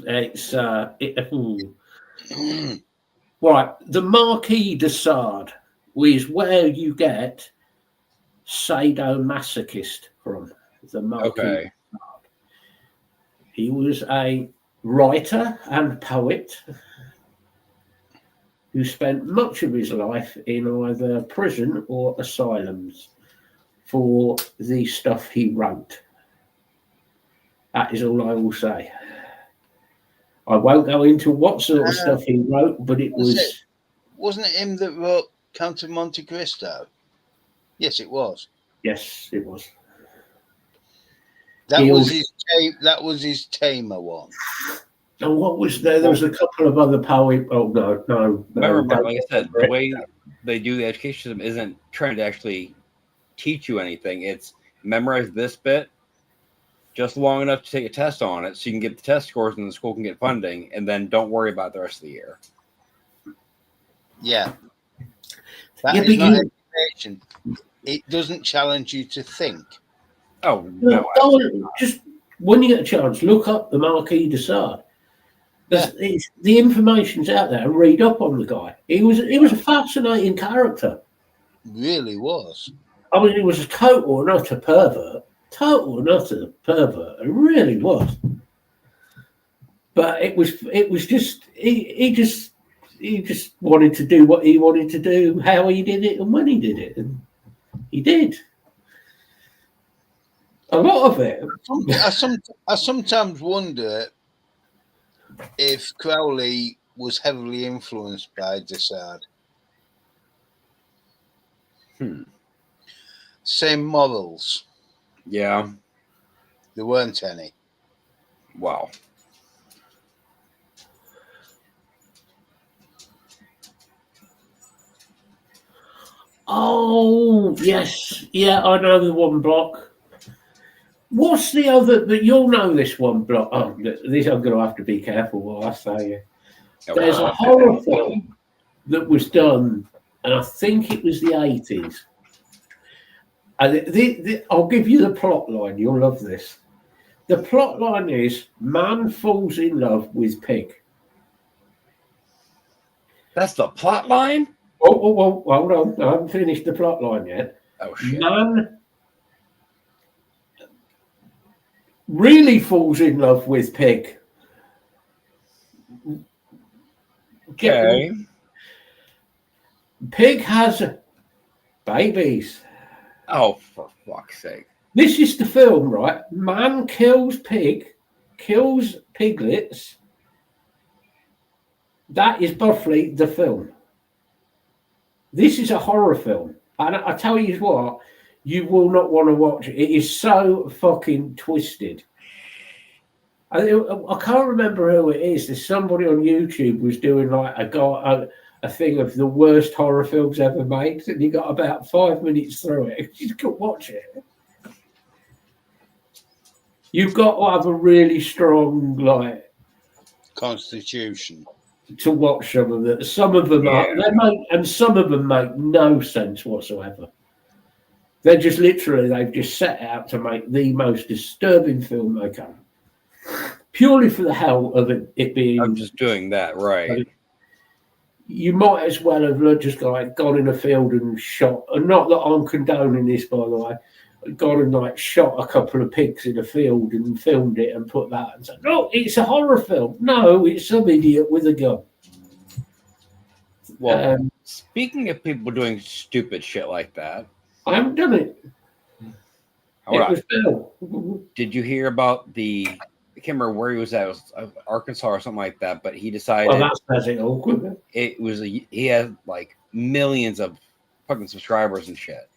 It's right. The Marquis de Sade is where you get sadomasochist from. The Marquis. Okay. He was a writer and poet who spent much of his life in either prison or asylums for the stuff he wrote. That is all I will say. I won't go into what sort of stuff he wrote, but it was... Wasn't it him that wrote Count of Monte Cristo? Yes, it was. Yes, it was. That was his tamer one. And what was there? There was a couple of other poets. Oh, no. Remember, Mark, like I said, the way they do the education system isn't trying to actually teach you anything. It's memorize this bit just long enough to take a test on it so you can get the test scores and the school can get funding, and then don't worry about the rest of the year. Yeah. That is not education. It doesn't challenge you to think. Oh, no. Just when you get a chance, look up the Marquis de Sade. The information's out there. Read up on the guy. He was a fascinating character. Really was. I mean, he was a total and utter pervert. It really was. But it was just he just wanted to do what he wanted to do, how he did it, and when he did it, and he did. A lot of it. I sometimes wonder if Crowley was heavily influenced by de Sade. Same morals. Yeah. There weren't any. Wow. Oh, yes. Yeah, I know the one block. What's the other? But you'll know this one block. Oh, this I'm going to have to be careful what I say. There's a horror film that was done, and I think it was the 80s. And I'll give you the plot line. You'll love this. The plot line is man falls in love with pig. That's the plot line? Oh, hold on. I haven't finished the plot line yet. Oh, shit. Man really falls in love with pig. Okay. Pig has babies. Oh, for fuck's sake. This is the film, right? Man kills pig, kills piglets. That is roughly the film. This is a horror film. And I tell you what, you will not want to watch it. It is so fucking twisted. I can't remember who it is. There's somebody on YouTube was doing like a thing of the worst horror films ever made, and you got about 5 minutes through it. You could watch it. You've got to have a really strong constitution to watch some of them. Some of them some of them make no sense whatsoever. They're just they've just set out to make the most disturbing film they can. Purely for the hell of it being... I'm just doing that, right. You might as well have just gone in a field and shot, and not that I'm condoning this, by the way, gone and shot a couple of pigs in a field and filmed it and put that and said, no, it's a horror film. No, it's some idiot with a gun. Well, speaking of people doing stupid shit like that, I haven't done it. Did you hear about I can't remember where he was at. It was Arkansas or something like that. But he decided. Well, that's it. He had like millions of fucking subscribers and shit.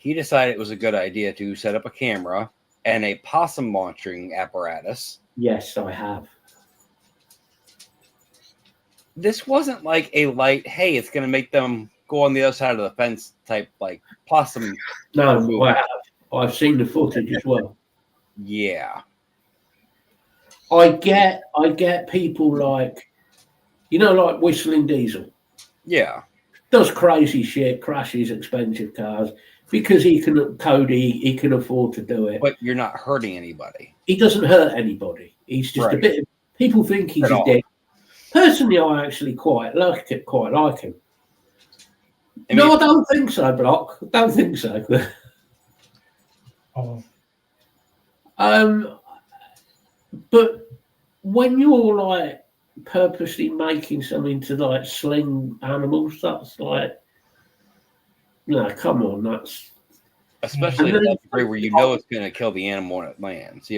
he decided it was a good idea to set up a camera and a possum launching apparatus. Yes, I have. This wasn't like a light, hey, it's going to make them go on the other side of the fence type, like possum. No, I have. I've seen the footage as well. Yeah. I get people like, like Whistling Diesel. Yeah. Does crazy shit, crashes expensive cars because he can afford to do it. But you're not hurting anybody. He doesn't hurt anybody. He's just a bit. People think he's a dick. Personally, I actually quite like him. I don't think so, Block. Don't think so. But when you're like purposely making something to like sling animals, that's like, no, come on, that's especially to that degree where it's going to kill the animal when it lands.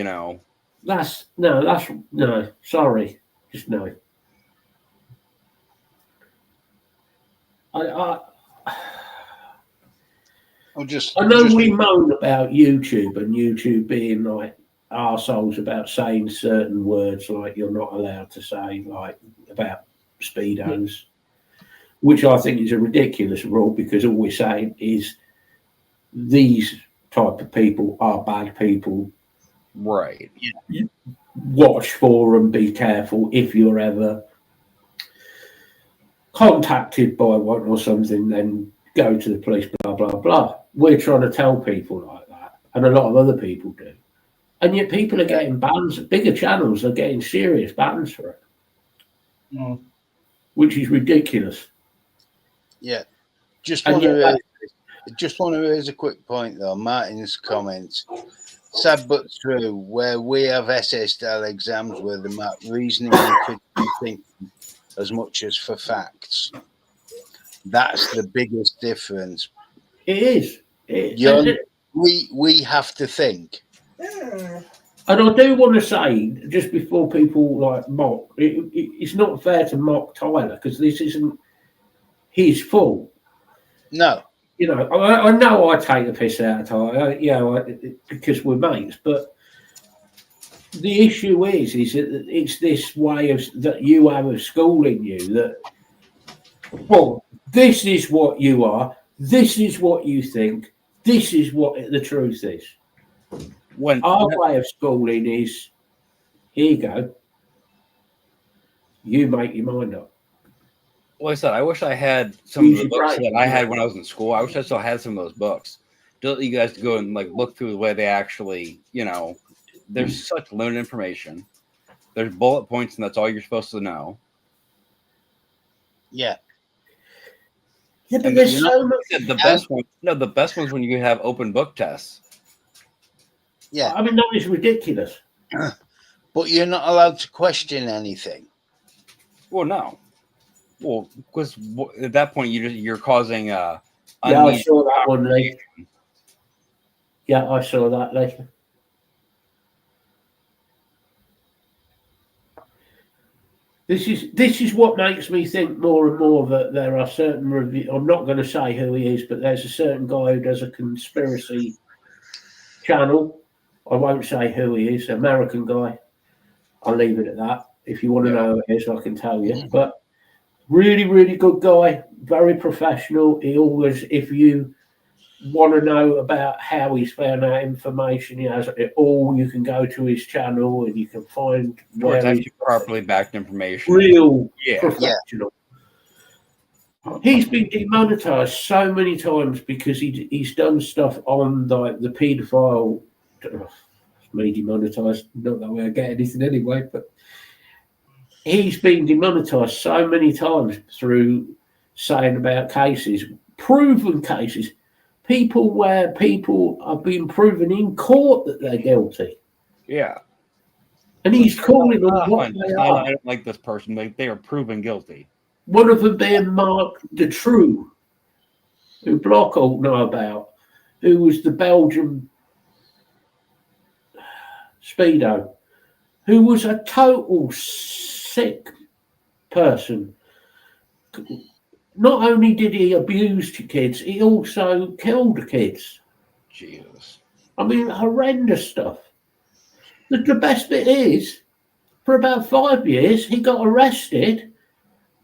That's no. Sorry, just no. I know we moan about YouTube and YouTube being like arseholes about saying certain words like you're not allowed to say, like about speedos, which I think is a ridiculous rule because all we're saying is these type of people are bad people. Right. Watch for them, be careful if you're ever contacted by one or something, then go to the police, blah, blah, blah. We're trying to tell people like that, and a lot of other people do. And yet people are getting bans. Bigger channels are getting serious bans for it, which is ridiculous. Yeah. Just want to raise a quick point, though. Martin's comments. Sad but true, where we have SS-style exams where they mark reasoning and critical thinking as much as for facts. That's the biggest difference. It is. We have to think. And I do want to say, just before people like mock, it's not fair to mock Tyler because this isn't his fault. No. I know I take the piss out of Tyler, because we're mates, but the issue is that it's this way that you have of schooling you that, well, this is what you are, this is what you think, this is what the truth is. Our way of schooling is, here you go, you make your mind up. Like I said, I wish I had some of the books that I had when I was in school. I wish I still had some of those books. Don't you guys go and like look through the way they actually, there's such limited information. There's bullet points, and that's all you're supposed to know. Yeah. Yeah, but there's so much. The best ones when you have open book tests. Yeah. I mean, that is ridiculous. But you're not allowed to question anything. Well, no. Well, because at that point you're causing yeah, I saw that one, Lee. Yeah, I saw that, Lee. This is what makes me think more and more that there are certain reviews. I'm not going to say who he is, but there's a certain guy who does a conspiracy channel. I won't say who he is, American guy. I'll leave it at that. If you want to know who it is, I can tell you. But really, really good guy, very professional. He always, if you want to know about how he's found out information, he has it all. You can go to his channel and you can find where it's actually properly backed information. Real professional. Yeah. He's been demonetized so many times because he's done stuff on the paedophile. Me demonetized, not that way I get anything anyway, but he's been demonetized so many times through saying about cases, proven cases, people where people have been proven in court that they're guilty. Yeah. And he's calling them what they are. I don't like this person. They are proven guilty. One of them being Mark the True, who Block all know about, who was the Belgian Speedo, who was a total sick person. Not only did he abuse the kids, he also killed the kids. Jesus. I mean, horrendous stuff. The best bit is, for about 5 years, he got arrested,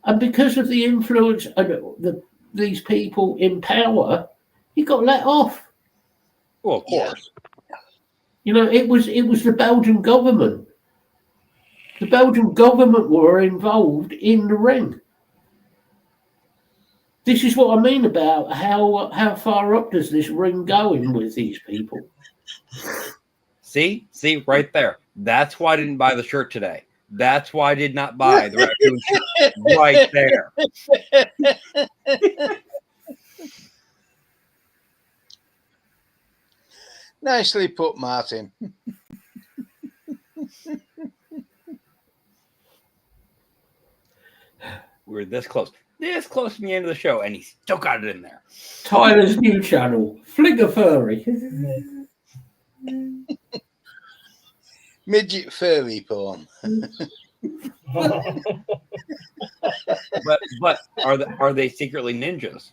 and because of the influence of these people in power, he got let off. Well, of Yeah. course. You know, it was the Belgian government. The Belgian government were involved in the ring. This is what I mean about how far up does this ring go in with these people. See, right there. That's why I didn't buy the shirt today. That's why I did not buy the raccoon shirt. Right there. Nicely put, Martin. We were this close to the end of the show, and he still got it in there. Tyler's new channel, Flinger Furry. Midget furry porn. But are they secretly ninjas?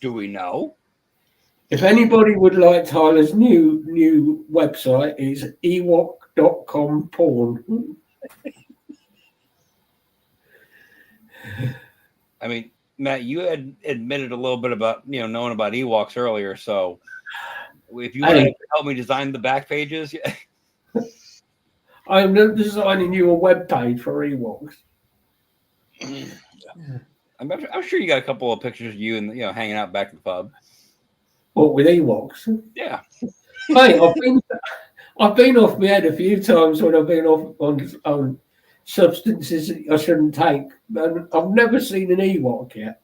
Do we know? If anybody would like Tyler's new website, is ewok.com porn. I mean, Matt, you had admitted a little bit about knowing about Ewoks earlier. So if you want to help me design the back pages, I'm designing you a web page for Ewoks. I'm sure you got a couple of pictures of you and hanging out back at the pub. What, with Ewoks? Yeah. Hey, I've been off my head a few times when I've been off on substances I shouldn't take. And I've never seen an Ewok yet.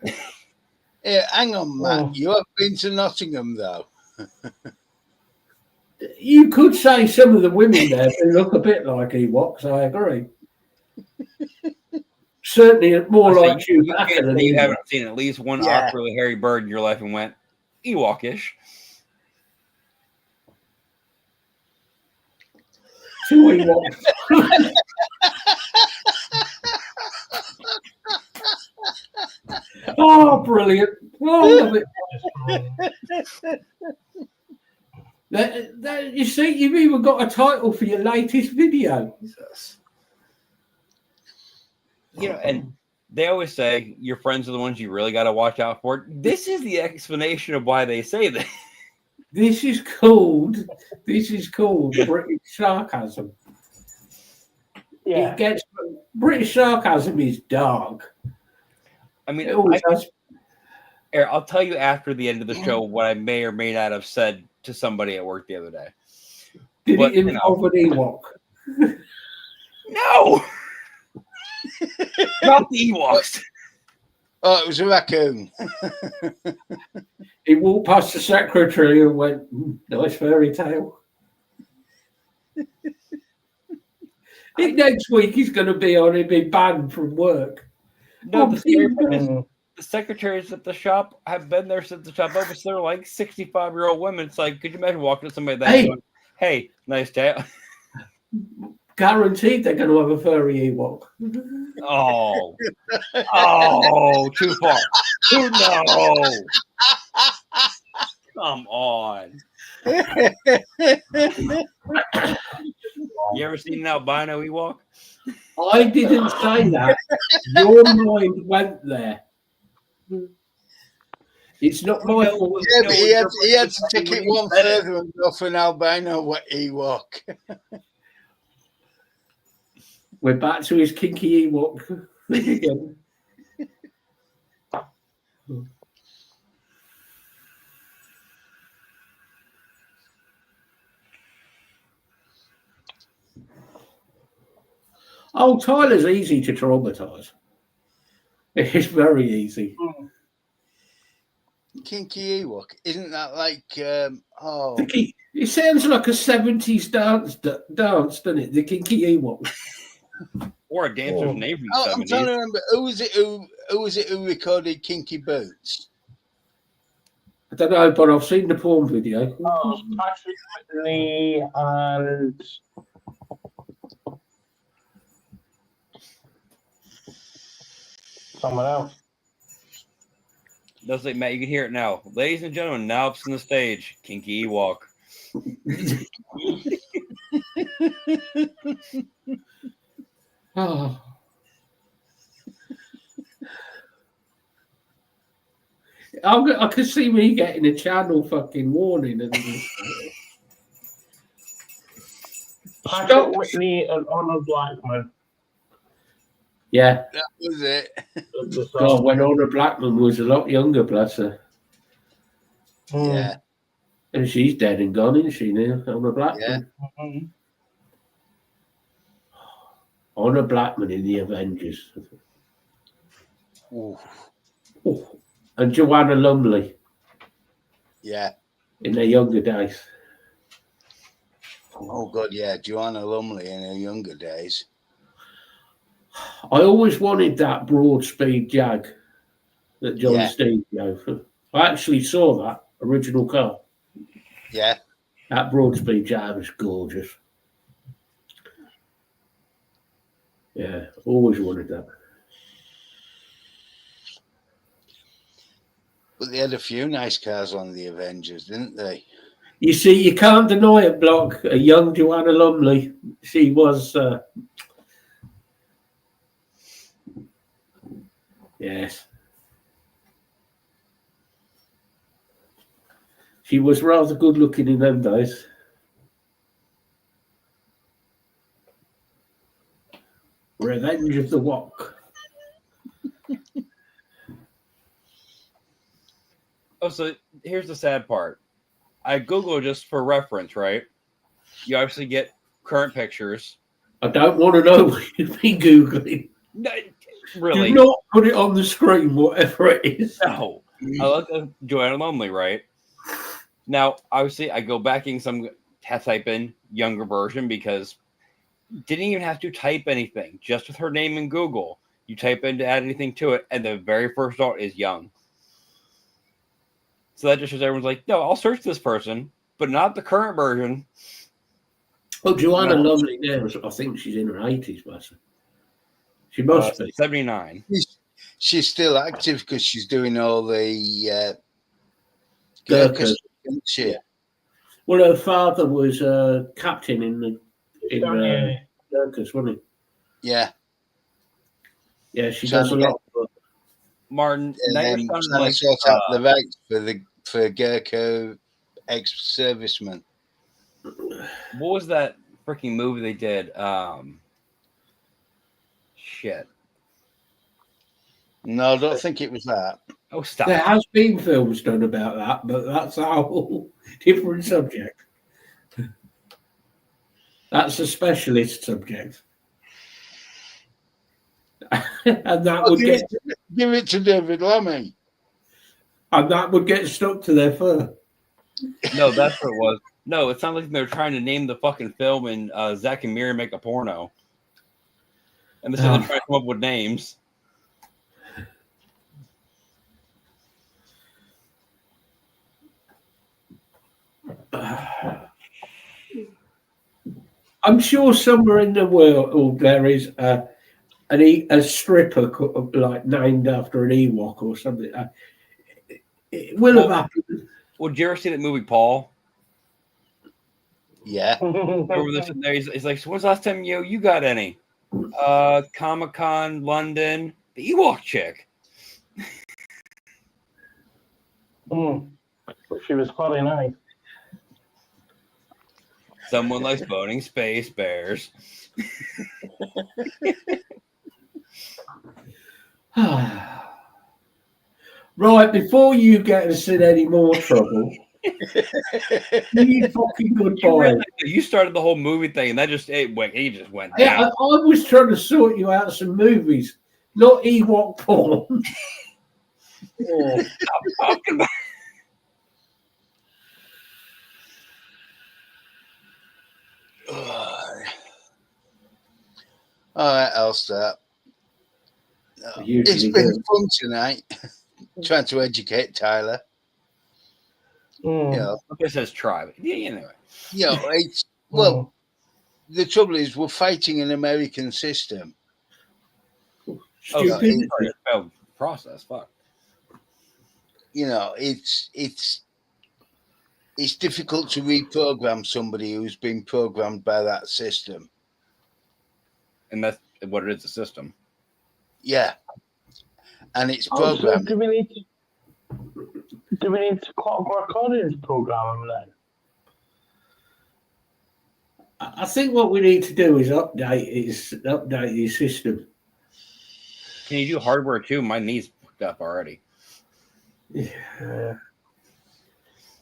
Yeah, hang on, Matt. Oh. You have been to Nottingham, though. You could say some of the women there do look a bit like Ewoks, I agree. Certainly more So like you Chewbacca can't than say you Ewok. haven't seen at least one awkwardly hairy bird in your life and went Ewokish. Two Ewoks. Oh, brilliant. Oh, I love it. You see, you've even got a title for your latest video. And they always say your friends are the ones you really got to watch out for. This is the explanation of why they say that. This is called British sarcasm. Yeah. British sarcasm is dark. I mean, It always has. I'll tell you after the end of the show what I may or may not have said to somebody at work the other day. Did it involve an Ewok? No! Not the Ewoks. Oh, it was a raccoon. He walked past the secretary and went, nice fairy tale. Next week he's going to be on, he'll be banned from work. No, the secretaries at the shop have been there since the shop opened. So they're like 65-year-old women. It's like, could you imagine walking to somebody that going, hey, nice day. Guaranteed they're going to have a furry Ewok. Oh, too far. No. Come on. You ever seen an albino Ewok? I didn't say that. Your mind went there. It's not my fault. Yeah, but he had to take it one further and go for an albino Ewok. We're back to his kinky Ewok again. Oh, Tyler's easy to traumatise. It's very easy. Kinky Ewok, isn't that like It sounds like a 70s dance, doesn't it? The kinky Ewok. Or a dancer's name from the 70s. I'm trying to remember who was it who recorded Kinky Boots? I don't know, but I've seen the porn video. Oh, Patrick Whitley and someone else. That's like Matt. You can hear it now, ladies and gentlemen. Now up on the stage, Kinky Ewok. Oh. I could see me getting a channel fucking warning. And Patrick Whitney and Honor Blackman. yeah, That was it. The God, song. when Honor Blackman was a lot younger, bless her. Yeah. And she's dead and gone, isn't she now? Honor Blackman. Mm. Honor Blackman in the Avengers. Ooh. Oh. And Joanna Lumley Yeah. in their younger days. Oh God, yeah. Joanna Lumley in her younger days. I always wanted that broad speed Jag that John Yeah. Steve drove. I actually saw that original car. Yeah. That broad speed Jag was gorgeous. Yeah, always wanted that. But they had a few nice cars on the Avengers, didn't they? You see, you can't deny it, Block. A young Joanna Lumley. She was. Yes. She was rather good looking in them days. Revenge of the Wok. Oh, so here's the sad part. I Google just for reference, right? You obviously get current pictures. I don't want to know what you've been Googling. No, really? Do not put it on the screen, whatever it is. No. I look at Joanna Lumley, right? Now, obviously, I go back in some type in younger version because didn't even have to type anything. Just with her name in Google, you type in to add anything to it, and the very first result is young. So that just shows everyone's like, no, I'll search this person, but not the current version. Oh, Joanna No. Lumley there, I think she's in her 80s, bless her. She must be. 79. She's still active because she's doing all the Gurkhas. isn't she? Well, her father was a captain in Gurkhas, wasn't Yeah. he? Yeah, she Trying does a to lot. Martin, And now then you're sounding trying like, to sort out the rights for Gurkha ex-servicemen. what was that freaking movie they did? Shit. No, I don't think it was that. Oh, stop. There has been films done about that, but that's a whole different subject. That's a specialist subject. And that would give get it to David Lammy. stuck to their fur. No, that's what it was. No, it sounds like they're trying to name the fucking film and Zach and Miri make a porno. And they're trying to come up with names. I'm sure somewhere in the world there is a stripper like named after an Ewok or something. It will have happened. Well, did you ever see that movie, Paul? Yeah. Over this in there, he's like, so when's the last time you got any? Comic-Con, London, the Ewok chick. She was quite nice. Someone likes boning space bears. Right, before you get us in any more trouble, you fucking goodbye. You started the whole movie thing, and that just he just went Yeah, down. I was trying to sort you out some movies, not Ewok porn. Stop talking about. All right, I'll start. Usually It's been do. fun tonight, trying to educate Tyler. You know, It says try, but yeah, anyway. It's well. The trouble is, we're fighting an American system. Stupidity. Oh, process. Fuck. it's difficult to reprogram somebody who's been programmed by that system. And that's what it is, the system. Yeah, and it's Oh, so programmed. do we need to Clockwork Orange program them then? I think what we need to do is update his system. Can you do hardware too? My knee's fucked up already. Yeah.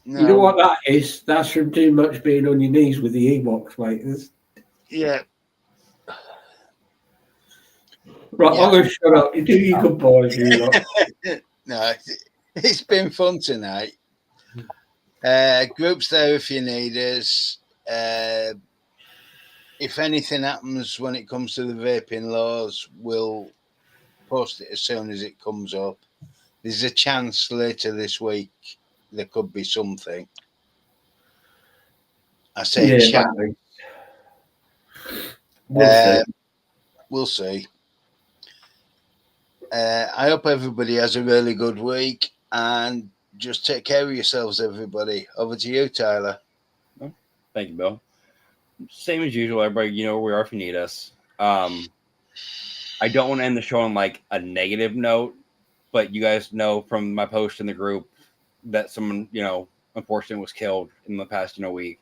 No, You know what that is? That's from too much being on your knees with the Ewoks, mate. Yeah. Right, Yeah. I'm going to shut up. You do your goodbyes, you lot. No, it's been fun tonight. Groups there if you need us. If anything happens when it comes to the vaping laws, we'll post it as soon as it comes up. There's a chance later this week there could be something. I say Yeah, chance. exactly. We'll see. We'll see. I hope everybody has a really good week and just take care of yourselves, everybody. Over to you, Tyler. Thank you, Bill. Same as usual, everybody. You know where we are if you need us. I don't want to end the show on like a negative note, but you guys know from my post in the group that someone, unfortunately was killed in the past, week.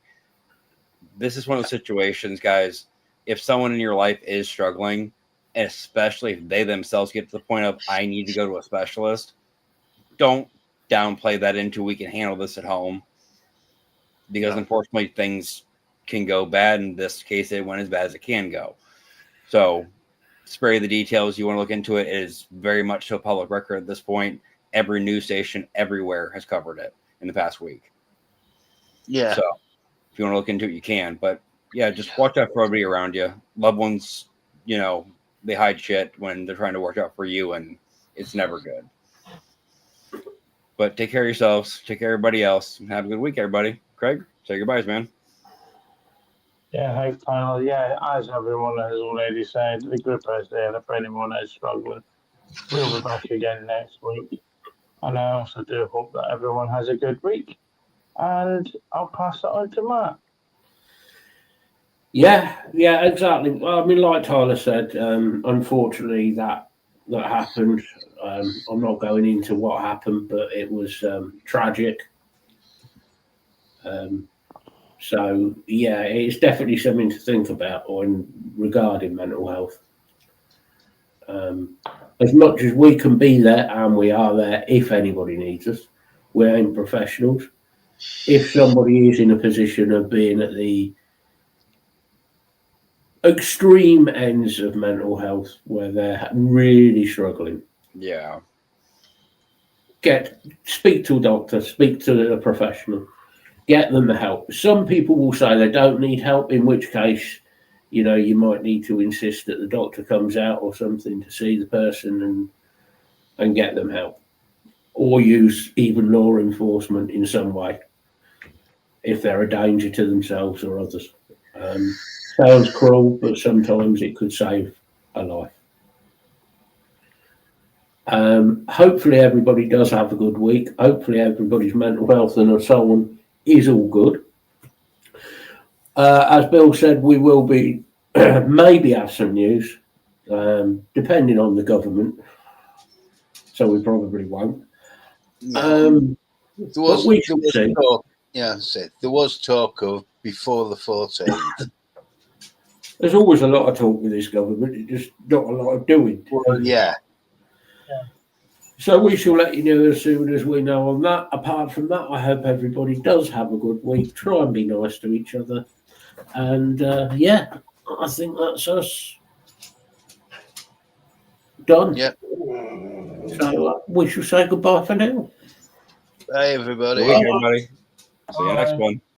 This is one of those situations, guys. If someone in your life is struggling, and especially if they themselves get to the point of I need to go to a specialist, don't downplay that into we can handle this at home. Because unfortunately things can go bad. In this case, it went as bad as it can go. So spare the details. You want to look into it. It is very much so public record at this point. Every news station everywhere has covered it in the past week. Yeah. So if you want to look into it, you can. But yeah, just watch out for everybody around you. Loved ones, they hide shit when they're trying to watch out for you, and it's never good. But take care of yourselves. Take care of everybody else. And have a good week, everybody. Craig, say goodbyes, man. Yeah, thanks, Tyler. Yeah, as everyone has already said, the group is there if anyone is struggling. We'll be back again next week. And I also do hope that everyone has a good week. And I'll pass it on to Matt. Yeah, exactly. Well, I mean, like Tyler said, unfortunately that happened. I'm not going into what happened, but it was tragic. So yeah, it's definitely something to think about regarding mental health. As much as we can be there, and we are there if anybody needs us, we're in professionals. If somebody is in a position of being at the extreme ends of mental health where they're really struggling, speak to a doctor, speak to a professional, get them the help. Some people will say they don't need help, in which case, you might need to insist that the doctor comes out or something to see the person and get them help, or use even law enforcement in some way if they're a danger to themselves or others. Sounds cruel, but sometimes it could save a life. Hopefully everybody does have a good week. Hopefully everybody's mental health and so on is all good. As Bill said, we will be maybe have some news, depending on the government. So we probably won't. There was talk of before the 14th. There's always a lot of talk with this government. It's just not a lot of doing. Well, yeah. So we shall let you know as soon as we know on that. Apart from that, I hope everybody does have a good week. Try and be nice to each other. And I think that's us done. Yep. So we shall say goodbye for now. Bye, everybody. Good week, everybody. See you next one.